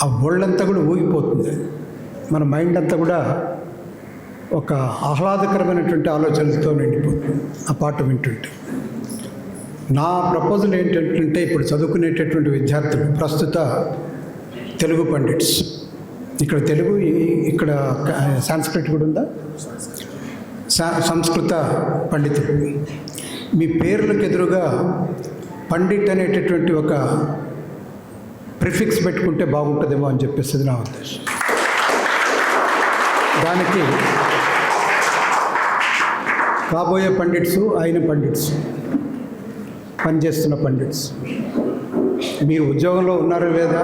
Speaker 6: ఆ ఒళ్ళంతా కూడా ఊగిపోతుంది. మన మైండ్ అంతా కూడా ఒక ఆహ్లాదకరమైనటువంటి ఆలోచనలతో నిండిపోతుంది ఆ పాట వింటుంటే. నా ప్రపోజల్ ఏంటంటే, ఇప్పుడు చదువుకునేటటువంటి విద్యార్థులు, ప్రస్తుత తెలుగు పండిట్స్, ఇక్కడ తెలుగు, ఇక్కడ సాంస్క్రిట్ కూడా ఉందా, సంస్కృత పండితులు, మీ పేర్లకు ఎదురుగా పండిట్ అనేటటువంటి ఒక ప్రిఫిక్స్ పెట్టుకుంటే బాగుంటుందేమో అని చెప్పేసి నా ఉద్దేశం. దానికి కాబోయే పండిట్స్, అయిన పండిట్స్, పనిచేస్తున్న పండిట్స్, మీరు ఉద్యోగంలో ఉన్నారా లేదా,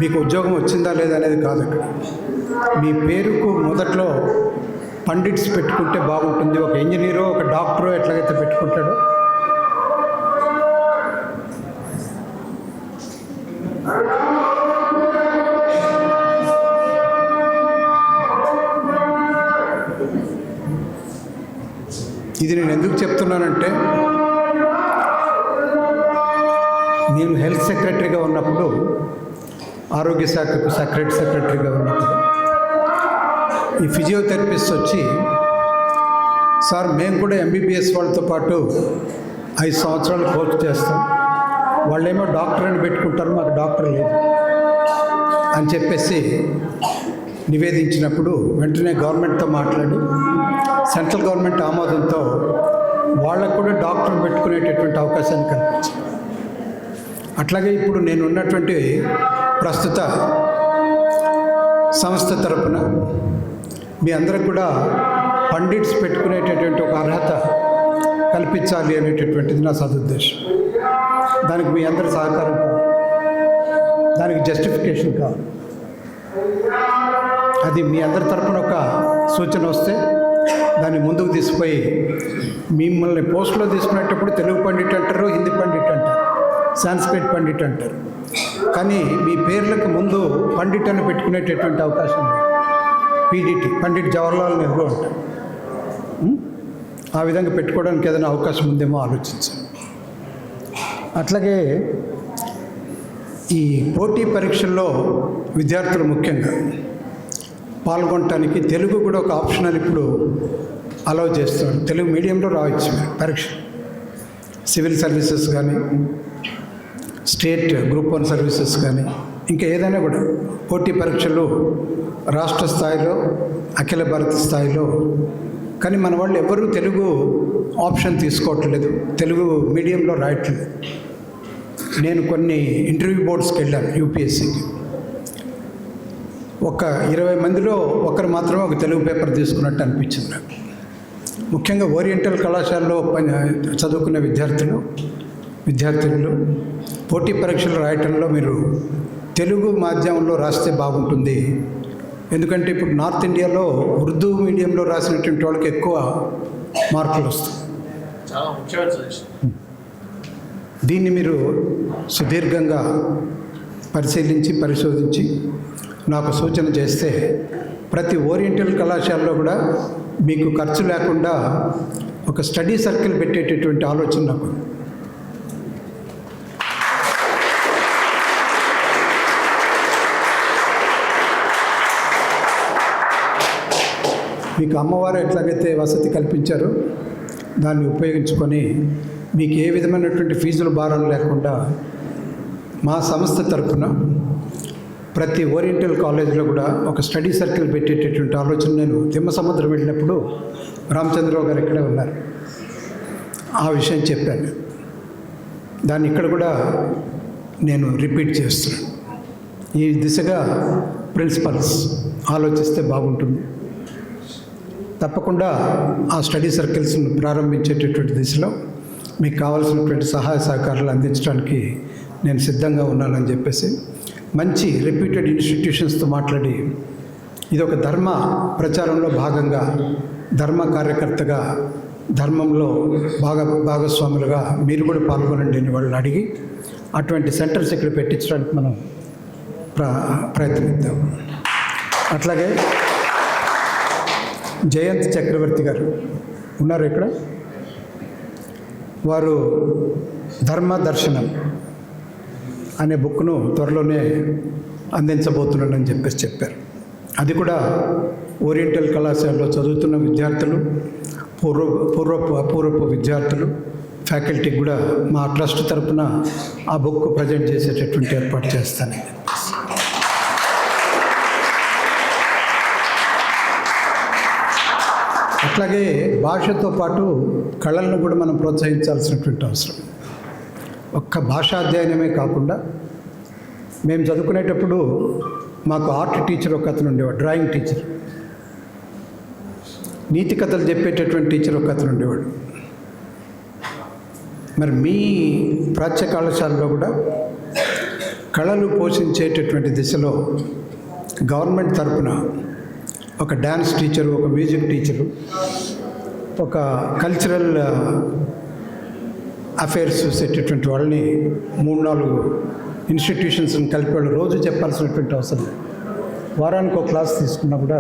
Speaker 6: మీకు ఉద్యోగం వచ్చిందా లేదా అనేది కాదు. అక్కడ మీ పేరుకు మొదట్లో పండిట్స్ పెట్టుకుంటే బాగుంటుంది. ఒక ఇంజనీరో, ఒక డాక్టరో ఎట్లాగైతే పెట్టుకుంటాడో, ఇది నేను ఎందుకు చెప్తున్నానంటే, నేను హెల్త్ సెక్రటరీగా ఉన్నప్పుడు, ఆరోగ్య శాఖకు సెక్రటరీగా ఉన్నప్పుడు, ఈ ఫిజియోథెరపిస్ట్ వచ్చి, సార్ మేము కూడా ఎంబీబీఎస్ వాళ్ళతో పాటు 5 సంవత్సరాలు కోర్స్ చేస్తాం, వాళ్ళేమో డాక్టర్ అని పెట్టుకుంటారు, మాకు డాక్టర్ లేదు అని చెప్పేసి నివేదించినప్పుడు, వెంటనే గవర్నమెంట్తో మాట్లాడి సెంట్రల్ గవర్నమెంట్ ఆమోదంతో వాళ్ళకు కూడా డాక్టర్ పెట్టుకునేటటువంటి అవకాశాన్ని కల్పించింది. అట్లాగే ఇప్పుడు నేను ఉన్నటువంటి ప్రస్తుత సంస్థ తరపున మీ అందరికి కూడా పండిట్స్ పెట్టుకునేటటువంటి ఒక అర్హత కల్పించాలి అనేటటువంటిది నా సదుద్దేశం. దానికి మీ అందరి సహకారం కావాలి, దానికి జస్టిఫికేషన్ కావాలి. అది మీ అందరి తరపున ఒక సూచన వస్తే దాన్ని ముందుకు తీసుకుపోయి, మిమ్మల్ని పోస్టులో తీసుకునేటప్పుడు తెలుగు పండిట్ అంటారు, హిందీ పండిట్ అంటారు, సాంస్క్రిట్ పండిట్ అంటారు, కానీ మీ పేర్లకు ముందు పండిట్ అని పెట్టుకునేటటువంటి అవకాశం ఉంది. పీడిటి, పండిట్ జవహర్లాల్ నెహ్రూ అంటారు. ఆ విధంగా పెట్టుకోవడానికి ఏదైనా అవకాశం ఉందేమో ఆలోచించాలి. అట్లాగే ఈ పోటీ పరీక్షల్లో విద్యార్థులు ముఖ్యంగా పాల్గొనడానికి తెలుగు కూడా ఒక ఆప్షనల్ ఇప్పుడు అలౌ చేస్తున్నారు. తెలుగు మీడియంలో రావచ్చు పరీక్ష. సివిల్ సర్వీసెస్ కానీ, స్టేట్ గ్రూప్ 1 సర్వీసెస్ కానీ, ఇంకా ఏదైనా కూడా పోటీ పరీక్షలు రాష్ట్ర స్థాయిలో, అఖిల భారత స్థాయిలో. కానీ మన వాళ్ళు ఎవరూ తెలుగు ఆప్షన్ తీసుకోవట్లేదు, తెలుగు మీడియంలో రాయట్లేదు. నేను కొన్ని ఇంటర్వ్యూ బోర్డ్స్కి వెళ్ళాను యూపీఎస్సీకి. ఒక 20 మందిలో ఒకరు మాత్రమే ఒక తెలుగు పేపర్ తీసుకున్నట్టు అనిపించింది నాకు. ముఖ్యంగా ఓరియంటల్ కళాశాలలో చదువుకునే విద్యార్థులు పోటీ పరీక్షలు రాయటంలో మీరు తెలుగు మాధ్యమంలో రాస్తే బాగుంటుంది. ఎందుకంటే ఇప్పుడు నార్త్ ఇండియాలో ఉర్దూ మీడియంలో రాసినటువంటి వాళ్ళకి ఎక్కువ మార్కులు వస్తాయి.
Speaker 3: చాలా ముఖ్యమైన సజెషన్.
Speaker 6: దీన్ని మీరు సుదీర్ఘంగా పరిశోధించి నాకు సూచన చేస్తే, ప్రతి ఓరియంటల్ కళాశాలలో కూడా మీకు ఖర్చు లేకుండా ఒక స్టడీ సర్కిల్ పెట్టేటటువంటి ఆలోచన నాకు. మీకు అమ్మవారు ఎట్లాగైతే వసతి కల్పించారో దాన్ని ఉపయోగించుకొని మీకు ఏ విధమైనటువంటి ఫీజుల భారం లేకుండా మా సంస్థ తరఫున ప్రతి ఓరియంటల్ కాలేజీలో కూడా ఒక స్టడీ సర్కిల్ పెట్టేటటువంటి ఆలోచన, నేను తిమ్మసముద్రం వెళ్ళినప్పుడు రామచంద్రరావు గారు ఇక్కడే ఉన్నారు, ఆ విషయం చెప్పాను. దాన్ని ఇక్కడ కూడా నేను రిపీట్ చేస్తున్నాను. ఈ దిశగా ప్రిన్సిపల్స్ ఆలోచిస్తే బాగుంటుంది. తప్పకుండా ఆ స్టడీ సర్కిల్స్ను ప్రారంభించేటటువంటి దిశలో మీకు కావాల్సినటువంటి సహాయ సహకారాలు అందించడానికి నేను సిద్ధంగా ఉన్నానని చెప్పేసి మంచి రెప్యూటెడ్ ఇన్స్టిట్యూషన్స్తో మాట్లాడి ఇది ఒక ధర్మ ప్రచారంలో భాగంగా ధర్మ కార్యకర్తగా ధర్మంలో భాగస్వాములుగా మీరు కూడా పాల్గొనండి అని వాళ్ళని అడిగి అటువంటి సెంటర్స్ ఇక్కడ పెట్టించడానికి మనం ప్రయత్నిద్దాం. అట్లాగే జయంత్ చక్రవర్తి గారు ఉన్నారు ఇక్కడ. వారు ధర్మ దర్శనం అనే బుక్ను త్వరలోనే అందించబోతున్నానని చెప్పేసి చెప్పారు. అది కూడా ఓరియంటల్ కళాశాలలో చదువుతున్న విద్యార్థులు, పూర్వపు విద్యార్థులు, ఫ్యాకల్టీకి కూడా మా ట్రస్ట్ తరపున ఆ బుక్ ప్రజెంట్ చేసేటటువంటి ఏర్పాటు చేస్తాను. అట్లాగే భాషతో పాటు కళలను కూడా మనం ప్రోత్సహించాల్సినటువంటి అవసరం. ఒక్క భాషా అధ్యయనమే కాకుండా మేము చదువుకునేటప్పుడు మాకు ఆర్ట్ టీచర్ ఒక అతను ఉండేవాడు, డ్రాయింగ్ టీచర్. నీతి కథలు చెప్పేటటువంటి టీచర్ ఒక అతను ఉండేవాడు. మరి మీ ప్రాచ్య కళాశాలలో కూడా కళలు పోషించేటటువంటి దిశలో గవర్నమెంట్ తరపున ఒక డ్యాన్స్ టీచరు, ఒక మ్యూజిక్ టీచరు, ఒక కల్చరల్ అఫైర్స్ చూసేటటువంటి వాళ్ళని 3-4 ఇన్స్టిట్యూషన్స్ని కలిపి వాళ్ళు రోజు చెప్పాల్సినటువంటి అవసరం లేదు. వారానికి ఒక క్లాస్ తీసుకున్నా కూడా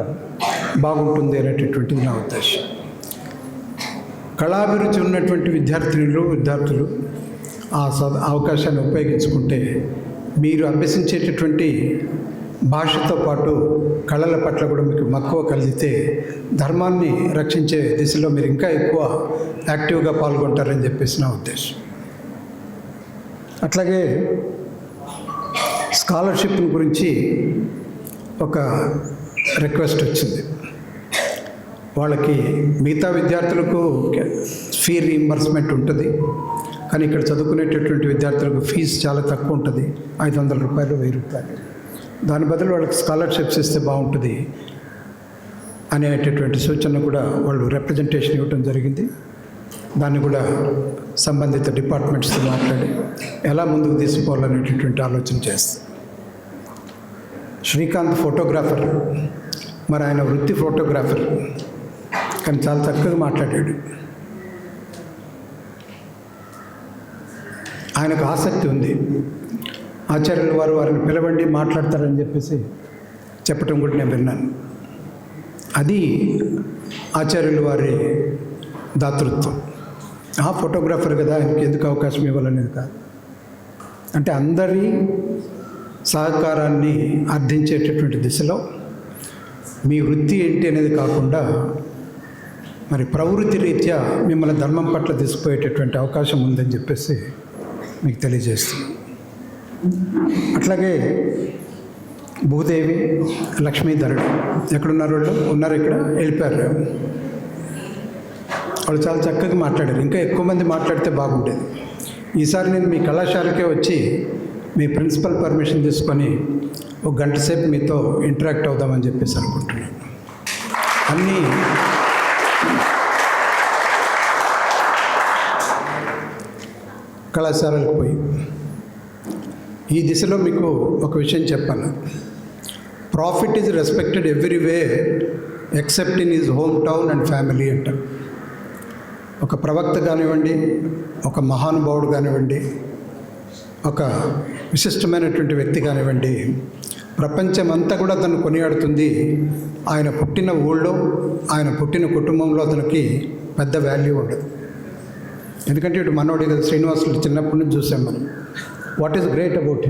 Speaker 6: బాగుంటుంది అనేటటువంటిది నా ఉద్దేశం. కళాభిరుచి ఉన్నటువంటి విద్యార్థులు ఆ అవకాశాన్ని ఉపయోగించుకుంటే మీరు అభ్యసించేటటువంటి భాషతో పాటు కళల పట్ల కూడా మీకు మక్కువ కలిగితే ధర్మాన్ని రక్షించే దిశలో మీరు ఇంకా ఎక్కువ యాక్టివ్గా పాల్గొంటారని చెప్పేసి నా ఉద్దేశం. అట్లాగే స్కాలర్షిప్ గురించి ఒక రిక్వెస్ట్ వచ్చింది. వాళ్ళకి మిగతా విద్యార్థులకు ఫీ రీయింబర్స్మెంట్ ఉంటుంది, కానీ ఇక్కడ చదువుకునేటటువంటి విద్యార్థులకు ఫీజు చాలా తక్కువ ఉంటుంది, 500 రూపాయలు 1000 రూపాయలు. దాని బదులు వాళ్ళకి స్కాలర్షిప్స్ ఇస్తే బాగుంటుంది అనేటటువంటి సూచన కూడా వాళ్ళు రిప్రజెంటేషన్ ఇవ్వడం జరిగింది. దాన్ని కూడా సంబంధిత డిపార్ట్మెంట్స్తో మాట్లాడి ఎలా ముందుకు తీసుకోవాలనేటటువంటి ఆలోచన చేస్తాం. శ్రీకాంత్ ఫోటోగ్రాఫర్, మరి ఆయన వృత్తి ఫోటోగ్రాఫర్, కానీ చాలా చక్కగా మాట్లాడాడు. ఆయనకు ఆసక్తి ఉంది. ఆచార్యులు వారిని పిలవండి మాట్లాడతారని చెప్పేసి చెప్పటం కూడా నేను విన్నాను. అది ఆచార్యులు వారి దాతృత్వం. ఆ ఫోటోగ్రాఫర్ కదా, ఆయనకి ఎందుకు అవకాశం ఇవ్వాలనేది కాదు. అంటే అందరి సహకారాన్ని అర్థించేటటువంటి దిశలో మీ వృత్తి ఏంటి అనేది కాకుండా మరి ప్రవృత్తి రీత్యా మిమ్మల్ని ధర్మం పట్ల తీసుకుపోయేటటువంటి అవకాశం ఉందని చెప్పేసి మీకు తెలియజేస్తున్నాను. అట్లాగే భూదేవి, లక్ష్మీధరుడు ఎక్కడున్నారు? వాళ్ళు ఉన్నారు, ఇక్కడ వెళ్ళిపోయారు. వాళ్ళు చాలా చక్కగా మాట్లాడారు. ఇంకా ఎక్కువ మంది మాట్లాడితే బాగుండేది. ఈసారి నేను మీ కళాశాలకే వచ్చి మీ ప్రిన్సిపల్ పర్మిషన్ తీసుకొని 1 గంట సేపు మీతో ఇంటరాక్ట్ అవుదామని చెప్పేసి అనుకుంటున్నాను. అన్నీ కళాశాలకు పోయి ఈ దిశలో మీకు ఒక విషయం చెప్పాను. Profit is respected everywhere except in his home town and family అంట. ఒక ప్రవక్త కానివ్వండి, ఒక మహానుభావుడు కానివ్వండి, ఒక విశిష్టమైనటువంటి వ్యక్తి కానివ్వండి, ప్రపంచం అంతా కూడా అతను కొనియాడుతుంది. ఆయన పుట్టిన ఊళ్ళో, ఆయన పుట్టిన కుటుంబంలో అతనికి పెద్ద వాల్యూ ఉండదు. ఎందుకంటే ఇటు మనోడి కదా, శ్రీనివాసులు చిన్నప్పటి నుంచి చూసాం మనం. What is great about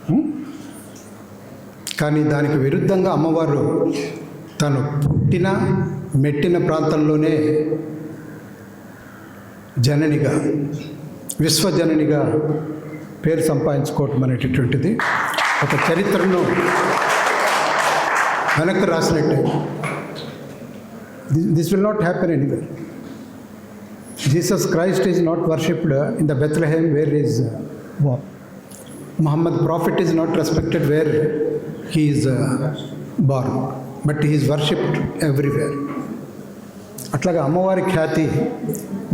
Speaker 6: him? కానీ దానికి విరుద్ధంగా అమ్మవారు తను పుట్టిన మెట్టిన ప్రాంతంలోనే జననిగా, విశ్వజననిగా పేరు సంపాదించుకోవటం అనేటటువంటిది ఒక చరిత్రను వెనక్కి రాసినట్టే. This will not happen anywhere. Jesus Christ is not worshipped in the Bethlehem where he is born. Muhammad Prophet is not respected where he is born, but he is worshipped everywhere. అట్లాగా అమ్మవారి ఖ్యాతి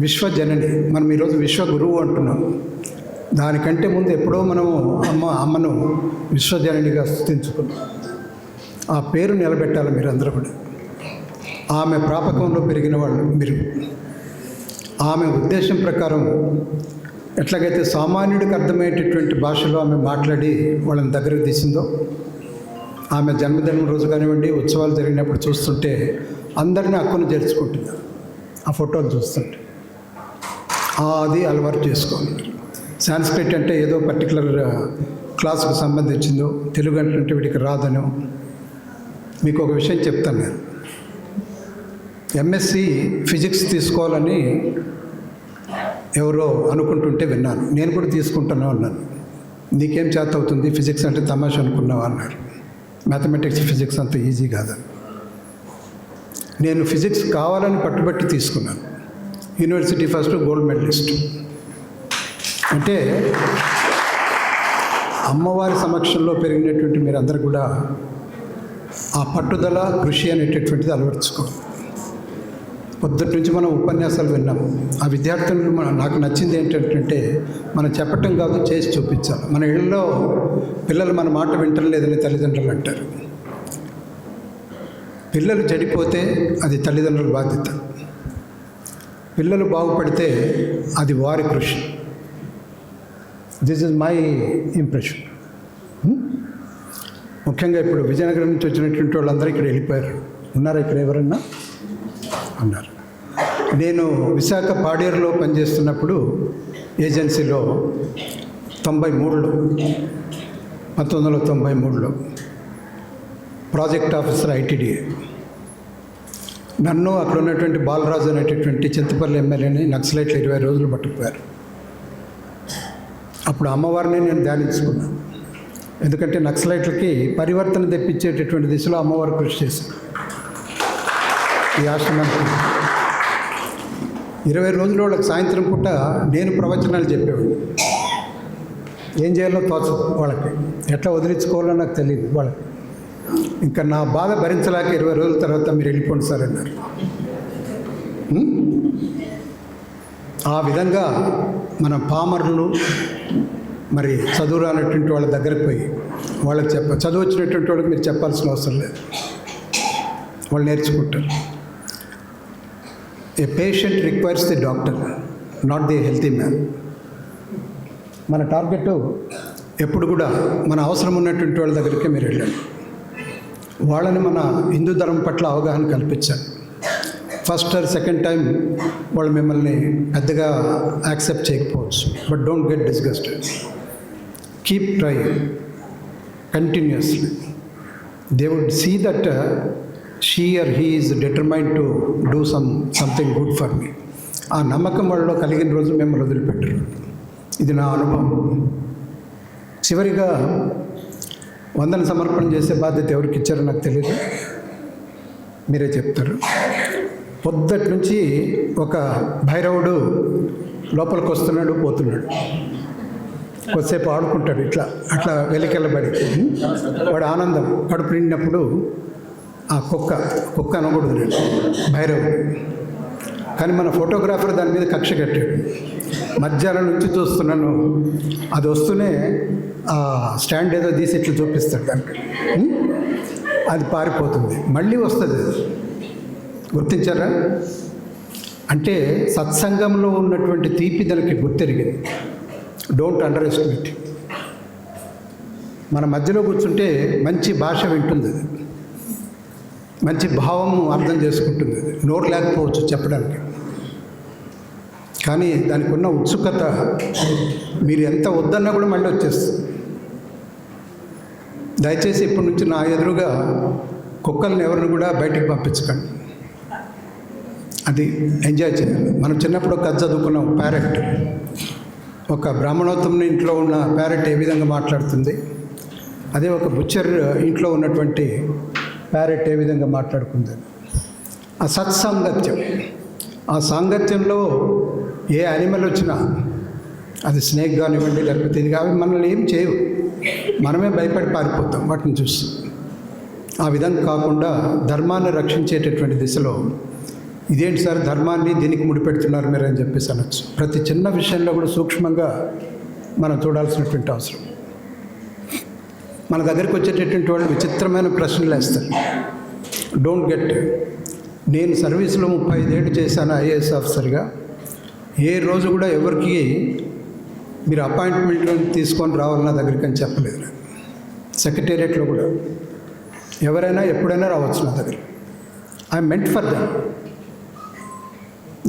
Speaker 6: విశ్వజనని. మనం ఈరోజు విశ్వగురువు అంటున్నాం. దానికంటే ముందు ఎప్పుడో మనము అమ్మను విశ్వజననిగా స్తుతించుకున్నాం. ఆ పేరు నిలబెట్టాలి మీరందరూ కూడా. ఆమె ప్రాపకంలో పెరిగిన వాళ్ళు మీరు. ఆమె ఉద్దేశం ప్రకారం ఎట్లాగైతే సామాన్యుడికి అర్థమయ్యేటటువంటి భాషలో ఆమె మాట్లాడి వాళ్ళని దగ్గరకు తీసిందో, ఆమె జన్మదినం రోజు కానివ్వండి, ఉత్సవాలు జరిగినప్పుడు చూస్తుంటే అందరినీ హక్కును చేర్చుకుంటుంది. ఆ ఫోటోలు చూస్తుంటే అది అలవాటు చేసుకోండి. సాంస్క్రిట్ అంటే ఏదో పర్టికులర్ క్లాసుకు సంబంధించిందో, తెలుగు అంటే వీడికి రాదనో. మీకు ఒక విషయం చెప్తాను. నేను ఎంఎస్సి ఫిజిక్స్ తీసుకోవాలని ఎవరో అనుకుంటుంటే విన్నాను. నేను కూడా తీసుకుంటాను అన్నాను. నీకేం చేత అవుతుంది, ఫిజిక్స్ అంటే తమాషా అనుకున్నావా అన్నారు. మ్యాథమెటిక్స్ ఫిజిక్స్ అంత ఈజీ కాదని. నేను ఫిజిక్స్ కావాలని పట్టుబట్టి తీసుకున్నాను. University first gold medalist. అంటే అమ్మవారి సమక్షంలో పెరిగినటువంటి మీరందరూ కూడా ఆ పట్టుదల, కృషి అనేటటువంటిది అలవర్చుకోవాలి. పొద్దుటి నుంచి మనం ఉపన్యాసాలు విన్నాం. ఆ విద్యార్థులు నాకు నచ్చింది ఏంటంటే మనం చెప్పటం కాదు, చేసి చూపించాలి. మన ఇళ్ళలో పిల్లలు మన మాట వింటలేదని తల్లిదండ్రులు అంటారు. పిల్లలు చెడిపోతే అది తల్లిదండ్రుల బాధ్యత. పిల్లలు బాగుపడితే అది వారి కృషి. This is my impression. ముఖ్యంగా ఇప్పుడు విజయనగరం నుంచి వచ్చినటువంటి వాళ్ళందరూ ఇక్కడ వెళ్ళిపోయారు. ఉన్నారా ఇక్కడ ఎవరన్నా? అన్నారు. నేను విశాఖ పాడేరులో పనిచేస్తున్నప్పుడు ఏజెన్సీలో 1993లో ప్రాజెక్ట్ ఆఫీసర్ ఐటీడీఏ. నన్ను అక్కడ ఉన్నటువంటి బాలరాజు అనేటటువంటి చింతపల్లి ఎమ్మెల్యేని నక్సలైట్లు 20 రోజులు పట్టుకుపోయారు. అప్పుడు అమ్మవారిని నేను ధ్యానించుకున్నాను. ఎందుకంటే నక్సలైట్లకి పరివర్తన తెప్పించేటటువంటి దిశలో అమ్మవారు కృషి చేశారు. ఈ ఆశ్రమానికి 20 రోజులు వాళ్ళకి సాయంత్రం పూట నేను ప్రవచనాలు చెప్పేవాడిని. ఏం చేయాలో తోచదు వాళ్ళకి, ఎట్లా వదిలించుకోవాలో నాకు తెలియదు వాళ్ళకి. ఇంకా నా బాధ భరించలేక 20 రోజుల తర్వాత మీరు వెళ్ళిపోండి సార్ అన్నారు. ఆ విధంగా మన పామరులు మరి చదువు రానటువంటి వాళ్ళ దగ్గరకు పోయి వాళ్ళకి చదువు వచ్చినటువంటి వాళ్ళకి మీరు చెప్పాల్సిన అవసరం లేదు, వాళ్ళు నేర్చుకుంటారు. A patient requires the doctor, not the healthy man. మన టార్గెట్ ఎప్పుడు కూడా మన అవసరం ఉన్నటువంటి వాళ్ళ దగ్గరికే మీరు వెళ్ళండి. వాళ్ళని మన హిందూ ధర్మం పట్ల అవగాహన కల్పించాలి. ఫస్ట్ ఆర్ సెకండ్ టైం వాళ్ళు మిమ్మల్ని పెద్దగా యాక్సెప్ట్ చేయకపోవచ్చు, but don't get disgusted. Keep trying continuously. They would see that she or he is determined to do something good for me. ఆ నమ్మకం వాళ్ళలో కలిగిన రోజు మిమ్మల్ని వదిలిపెట్టరు. ఇది నా అనుభవం. చివరిగా వందన సమర్పణ చేసే బాధ్యత ఎవరికి ఇచ్చారో నాకు తెలియదు, మీరే చెప్తారు. పొద్దుటి నుంచి ఒక భైరవుడు లోపలికి వస్తున్నాడు, పోతున్నాడు. కొద్దిసేపు ఆడుకుంటాడు, అట్లా వెలికెళ్ళబడి వాడు ఆనందం కడుపు నిండినప్పుడు ఆ కుక్క అనకూడదు నేను, భైరవుడు. కానీ మన ఫోటోగ్రాఫర్ దాని మీద కక్ష కట్టాడు. మధ్యాహ్నం నుంచి చూస్తున్నాను, అది వస్తూనే ఆ స్టాండ్ ఏదో తీసి ఇట్లా చూపిస్తాడు దానికి, అది పారిపోతుంది, మళ్ళీ వస్తుంది. గుర్తించారా? అంటే సత్సంగంలో ఉన్నటువంటి తీపి దానికి గుర్తెరిగింది. Don't under estimate. మన మధ్యలో కూర్చుంటే మంచి భాష వింటుంది, అది మంచి భావం అర్థం చేసుకుంటుంది. అది నోరు లేకపోవచ్చు చెప్పడానికి, కానీ దానికి ఉన్న ఉత్సుకత మీరు ఎంత వద్దన్నా కూడా మళ్ళీ వచ్చేస్తుంది. దయచేసి ఇప్పటి నుంచి నా ఎదురుగా కుక్కల్ని ఎవరిని కూడా బయటికి పంపించకండి. అది ఎంజాయ్ చేయాలి. మనం చిన్నప్పుడు కథ చదువుకున్నాం, ప్యారెట్. ఒక బ్రాహ్మణోత్తముని ఇంట్లో ఉన్న ప్యారెట్ ఏ విధంగా మాట్లాడుతుంది, అదే ఒక బుచ్చర్ ఇంట్లో ఉన్నటువంటి ప్యారెట్ ఏ విధంగా మాట్లాడుకుందని. ఆ సత్సాంగత్యం, ఆ సాంగత్యంలో ఏ యానిమల్ వచ్చినా, అది స్నేక్ కానివ్వండి లేకపోతే ఇది కావాలి, మనల్ని ఏం చేయవు, మనమే భయపడి పారిపోతాం వాటిని చూసి. ఆ విధంగా కాకుండా ధర్మాన్ని రక్షించేటటువంటి దిశలో ఇదేంటి సార్ ధర్మాన్ని దీనికి ముడిపెడుతున్నారు మీరు అని చెప్పేసి అనొచ్చు. ప్రతి చిన్న విషయంలో కూడా సూక్ష్మంగా మనం చూడాల్సినటువంటి అవసరం. మన దగ్గరికి వచ్చేటటువంటి వాళ్ళు విచిత్రమైన ప్రశ్నలు వేస్తారు. Don't get. నేను సర్వీస్లో 35 ఏళ్ళు చేశాను ఐఏఎస్ ఆఫీసర్గా. ఏ రోజు కూడా ఎవరికి మీరు అపాయింట్మెంట్ తీసుకొని రావాలి నా దగ్గరికి అని చెప్పలేదు. సెక్రటేరియట్లో కూడా ఎవరైనా ఎప్పుడైనా రావచ్చు నా దగ్గర. I meant for them.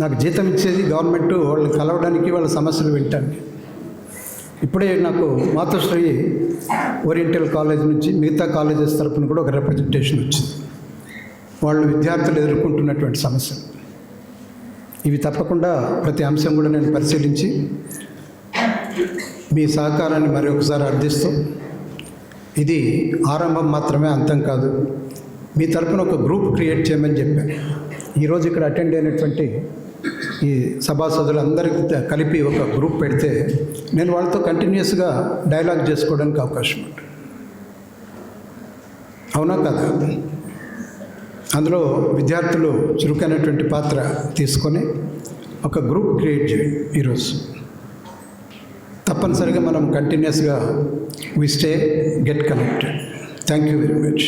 Speaker 6: నాకు జీతం ఇచ్చేది గవర్నమెంట్, వాళ్ళని కలవడానికి, వాళ్ళ సమస్యలు వింటానికి. ఇప్పుడే నాకు మాతోశ్రీ ఓరియంటల్ కాలేజ్ నుంచి మిగతా కాలేజెస్ తరపున కూడా ఒక రిప్రజెంటేషన్ వచ్చింది. వాళ్ళు విద్యార్థులు ఎదుర్కొంటున్నటువంటి సమస్యలు ఇవి. తప్పకుండా ప్రతి అంశం కూడా నేను పరిశీలించి మీ సహకారాన్ని మరొకసారి అర్థిస్తూ, ఇది ఆరంభం మాత్రమే, అంతం కాదు. మీ తరపున ఒక గ్రూప్ క్రియేట్ చేయమని చెప్పాను. ఈరోజు ఇక్కడ అటెండ్ అయినటువంటి ఈ సభాసదులందరికీ కలిపి ఒక గ్రూప్ పెడితే నేను వాళ్ళతో కంటిన్యూస్గా డైలాగ్ చేసుకోవడానికి అవకాశం ఉంటుంది. అవునా కదా? అందులో విద్యార్థులు చురుకైనటువంటి పాత్ర తీసుకొని ఒక గ్రూప్ క్రియేట్ చేయండి. ఈరోజు తప్పనిసరిగా మనం కంటిన్యూస్గా we stay get connected. Thank you very much.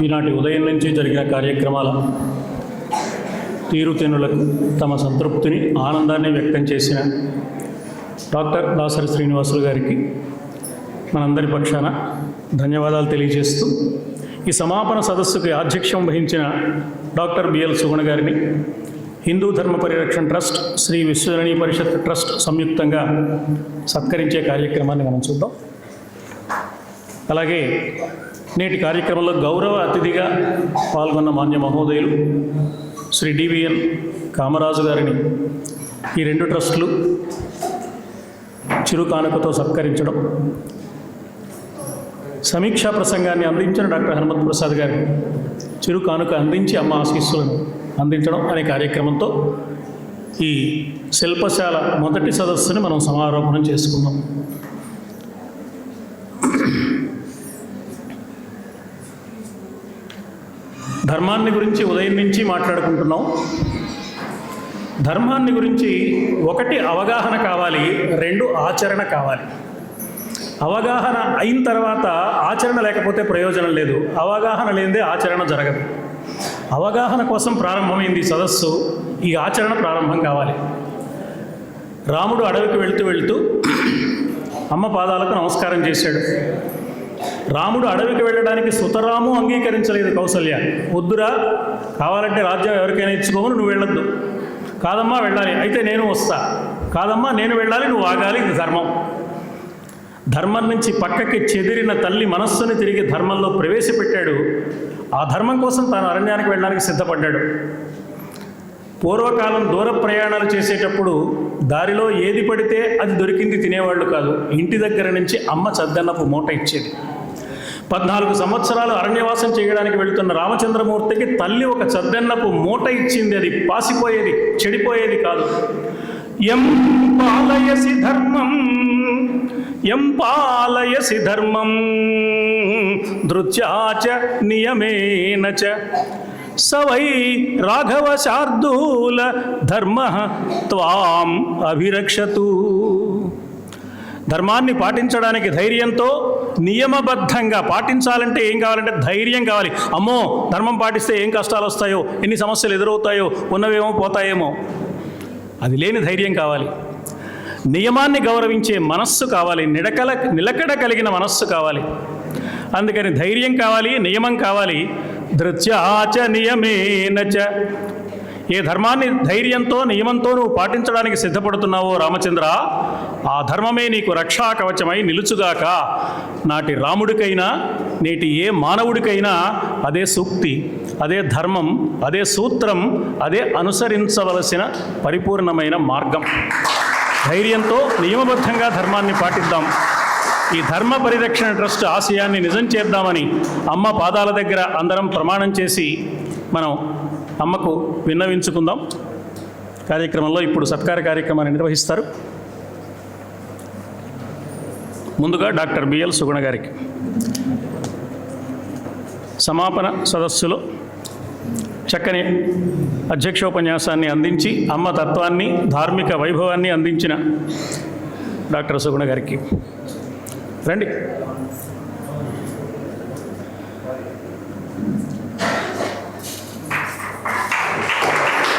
Speaker 2: ఈనాటి ఉదయం నుంచి జరిగిన కార్యక్రమాల తీరుతెన్నులకు తమ సంతృప్తిని, ఆనందాన్ని వ్యక్తం చేసిన డాక్టర్ దాసరి శ్రీనివాసులు గారికి మనందరి పక్షాన ధన్యవాదాలు తెలియజేస్తూ, ఈ సమాపన సదస్సుకి ఆధ్యక్షం వహించిన డాక్టర్ బిఎల్ సుగుణ గారిని, హిందూ ధర్మ పరిరక్షణ ట్రస్ట్, శ్రీ విశ్వజననీ పరిషత్ ట్రస్ట్ సంయుక్తంగా సత్కరించే కార్యక్రమాన్ని మనం చూద్దాం. అలాగే నేటి కార్యక్రమంలో గౌరవ అతిథిగా పాల్గొన్న మాన్య మహోదయులు శ్రీ డివిఎన్ కామరాజు గారిని ఈ 2 ట్రస్టులు చిరు కానుకతో సత్కరించడం, సమీక్షా ప్రసంగాన్ని అందించిన డాక్టర్ హనుమంత్ ప్రసాద్ గారిని చిరు కానుక అందించి అమ్మ ఆశీస్సులను అందించడం అనే కార్యక్రమంతో ఈ శిల్పశాల మొదటి సదస్సుని మనం సమారోపణం చేసుకుందాం. ధర్మాన్ని గురించి ఉదయం నుంచి మాట్లాడుకుంటున్నాం. ధర్మాన్ని గురించి 1 అవగాహన కావాలి, 2 ఆచరణ కావాలి. అవగాహన అయిన తర్వాత ఆచరణ లేకపోతే ప్రయోజనం లేదు. అవగాహన లేనిదే ఆచరణ జరగదు. అవగాహన కోసం ప్రారంభమైంది సదస్సు, ఈ ఆచరణ ప్రారంభం కావాలి. రాముడు అడవికి వెళుతూ అమ్మ పాదాలకు నమస్కారం చేశాడు. రాముడు అడవికి వెళ్ళడానికి సుతరాము అంగీకరించలేదు కౌసల్య. వద్దురా, కావాలంటే రాజ్యం ఎవరికైనా ఇచ్చుకోమని, నువ్వు వెళ్ళొద్దు. కాదమ్మా వెళ్ళాలి, అయితే నేను వస్తా. కాదమ్మా నేను వెళ్ళాలి, నువ్వు ఆగాలి, ఇది ధర్మం. ధర్మం నుంచి పక్కకి చెదిరిన తల్లి మనస్సుని తిరిగి ధర్మంలో ప్రవేశపెట్టాడు. ఆ ధర్మం కోసం తాను అరణ్యానికి వెళ్ళడానికి సిద్ధపడ్డాడు. పూర్వకాలం దూర ప్రయాణాలు చేసేటప్పుడు దారిలో ఏది పడితే అది దొరికింది తినేవాళ్ళు కాదు. ఇంటి దగ్గర నుంచి అమ్మ చద్దన్నపు మూట ఇచ్చేది. 14 సంవత్సరాలు అరణ్యవాసం చేయడానికి వెళుతున్న రామచంద్రమూర్తికి తల్లి ఒక చద్దన్నపు మూట ఇచ్చింది. అది పాసిపోయేది, చెడిపోయేది కాదు. ఎం పాలయసి ధర్మం ధృత్యాచ నియమేనచ సవై రాఘవ శార్దూల ధర్మ త్వాం అభిరక్షతు. ధర్మాన్ని పాటించడానికి ధైర్యంతో, నియమబద్ధంగా పాటించాలంటే ఏం కావాలంటే ధైర్యం కావాలి. అమ్మో ధర్మం పాటిస్తే ఏం కష్టాలు వస్తాయో, ఎన్ని సమస్యలు ఎదురవుతాయో, ఉన్నవేమో పోతాయేమో, అది లేని ధైర్యం కావాలి. నియమాన్ని గౌరవించే మనస్సు కావాలి, నిలకడ కలిగిన మనస్సు కావాలి. అందుకని ధైర్యం కావాలి, నియమం కావాలి. ధృత్యాచ నియమేనచ. ఏ ధర్మాన్ని ధైర్యంతో, నియమంతో నువ్వు పాటించడానికి సిద్ధపడుతున్నావో రామచంద్ర, ఆ ధర్మమే నీకు రక్షా కవచమై నిలుచుగాక. నాటి రాముడికైనా, నేటి ఏ మానవుడికైనా అదే సూక్తి, అదే ధర్మం, అదే సూత్రం, అదే అనుసరించవలసిన పరిపూర్ణమైన మార్గం. ధైర్యంతో, నియమబద్ధంగా ధర్మాన్ని పాటిద్దాం. ఈ ధర్మ పరిరక్షణ ట్రస్ట్ ఆశయాన్ని నిజం చేద్దామని అమ్మ పాదాల దగ్గర అందరం ప్రమాణం చేసి మనం అమ్మకు విన్నవించుకుందాం. కార్యక్రమంలో ఇప్పుడు సత్కార కార్యక్రమాన్ని నిర్వహిస్తారు. ముందుగా డాక్టర్ బిఎల్ సుగుణ గారికి. సమాపన సదస్సులో చక్కని అధ్యక్షోపన్యాసాన్ని అందించి అమ్మ తత్వాన్ని, ధార్మిక వైభవాన్ని అందించిన డాక్టర్ సుగుణ గారికి రండి.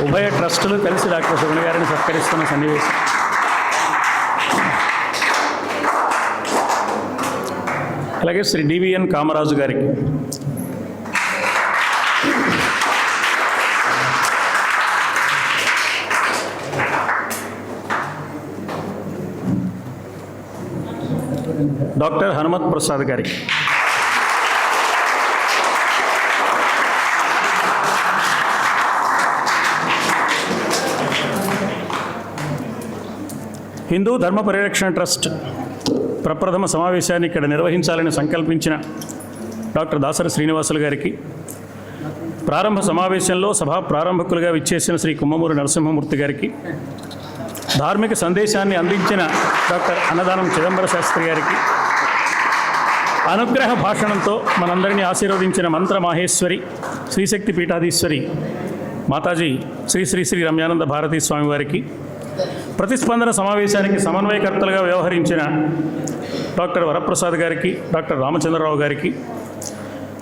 Speaker 2: ఉభయ ట్రస్టులు కలిసి డాక్టర్ సుగుణ గారిని సత్కరిస్తున్న సన్నివేశం. అలాగే శ్రీ డివిఎన్ కామరాజు గారికి, డాక్టర్ హనుమత్ ప్రసాద్ గారికి, హిందూ ధర్మ పరిరక్షణ ట్రస్ట్ ప్రప్రథమ సమావేశాన్ని ఇక్కడ నిర్వహించాలని సంకల్పించిన డాక్టర్ దాసరి శ్రీనివాసులు గారికి, ప్రారంభ సమావేశంలో సభా ప్రారంభకులుగా విచ్చేసిన శ్రీ కుమ్మమూరి నరసింహమూర్తి గారికి, ధార్మిక సందేశాన్ని అందించిన డాక్టర్ అన్నదానం చిదంబర శాస్త్రి గారికి, అనుగ్రహ భాషణంతో మనందరినీ ఆశీర్వదించిన మంత్ర మాహేశ్వరి శ్రీశక్తి పీఠాధీశ్వరి మాతాజీ శ్రీ శ్రీ శ్రీ రమ్యానంద భారతీ స్వామి వారికి, ప్రతిస్పందన సమావేశానికి సమన్వయకర్తలుగా వ్యవహరించిన డాక్టర్ వరప్రసాద్ గారికి, డాక్టర్ రామచంద్రరావు గారికి,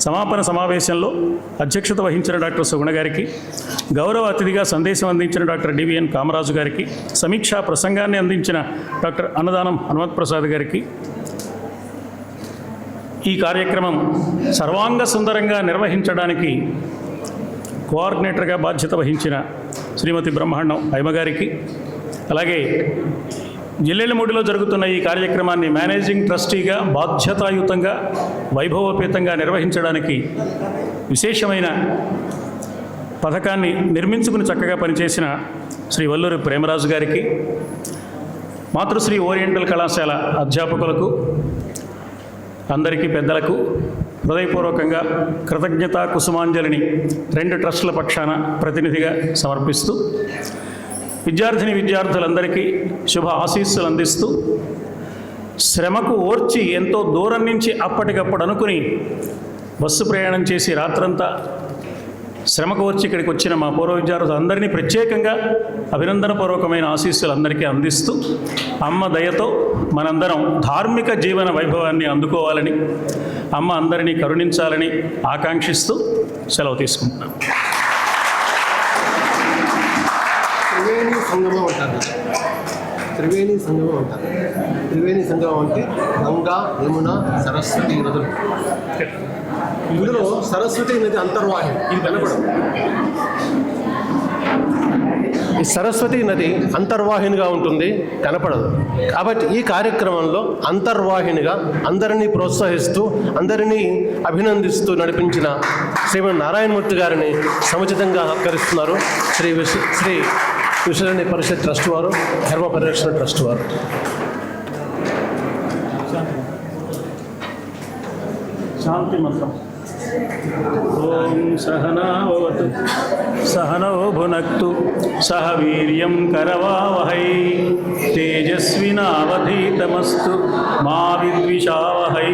Speaker 2: సమాపన సమావేశంలో అధ్యక్షత వహించిన డాక్టర్ సుగుణ గారికి, గౌరవ అతిథిగా సందేశం అందించిన డాక్టర్ డివిఎన్ కామరాజు గారికి, సమీక్షా ప్రసంగాన్ని అందించిన డాక్టర్ అన్నదానం హనుమత్ ప్రసాద్ గారికి, ఈ కార్యక్రమం సర్వాంగ సుందరంగా నిర్వహించడానికి కోఆర్డినేటర్గా బాధ్యత వహించిన శ్రీమతి బ్రహ్మాండం హైమగారికి, అలాగే జిల్లెళ్ళమూడిలో జరుగుతున్న ఈ కార్యక్రమాన్ని మేనేజింగ్ ట్రస్టీగా బాధ్యతాయుతంగా వైభవోపేతంగా నిర్వహించడానికి విశేషమైన పథకాన్ని నిర్మించుకుని చక్కగా పనిచేసిన శ్రీ వల్లూరి ప్రేమరాజు గారికి, మాతృశ్రీ ఓరియంటల్ కళాశాల అధ్యాపకులకు, అందరికీ పెద్దలకు హృదయపూర్వకంగా కృతజ్ఞతా కుసుమాంజలిని 2 ట్రస్టుల పక్షాన ప్రతినిధిగా సమర్పిస్తూ, విద్యార్థులందరికీ శుభ ఆశీస్సులు అందిస్తూ, శ్రమకు ఓర్చి ఎంతో దూరం నుంచి అప్పటికప్పుడు అనుకుని బస్సు ప్రయాణం చేసి రాత్రంతా శ్రమకు ఓర్చి ఇక్కడికి వచ్చిన మా పూర్వ విద్యార్థులందరినీ ప్రత్యేకంగా అభినందనపూర్వకమైన ఆశీస్సులు అందరికీ అందిస్తూ, అమ్మ దయతో మనందరం ధార్మిక జీవన వైభవాన్ని అందుకోవాలని, అమ్మ అందరినీ కరుణించాలని ఆకాంక్షిస్తూ సెలవు తీసుకుంటున్నాం.
Speaker 3: త్రివేణి సంగమం అంటారు. త్రివేణి సంగమం అంటే గంగా, యమున, సరస్వతి నదులు. ఇందులో సరస్వతి నది అంతర్వాహిని, ఇది కనపడదు. ఈ సరస్వతి నది అంతర్వాహినిగా ఉంటుంది, కనపడదు. కాబట్టి ఈ కార్యక్రమంలో అంతర్వాహినిగా అందరినీ ప్రోత్సహిస్తూ, అందరినీ అభినందిస్తూ నడిపించిన శ్రీమన్ నారాయణమూర్తి గారిని సముచితంగా సత్కరిస్తున్నారు శ్రీ విశ్వజన పరిషత్ ట్రస్ట్ వారు, ధర్మ పరిరక్షణ ట్రస్ట్ వారు.
Speaker 2: శాంతి మంత్రం. ఓం సహనావతు సహనో భునక్తు సహ వీర్యం కరవావహై తేజస్వినావధీతమస్తు మా విద్విషావహై.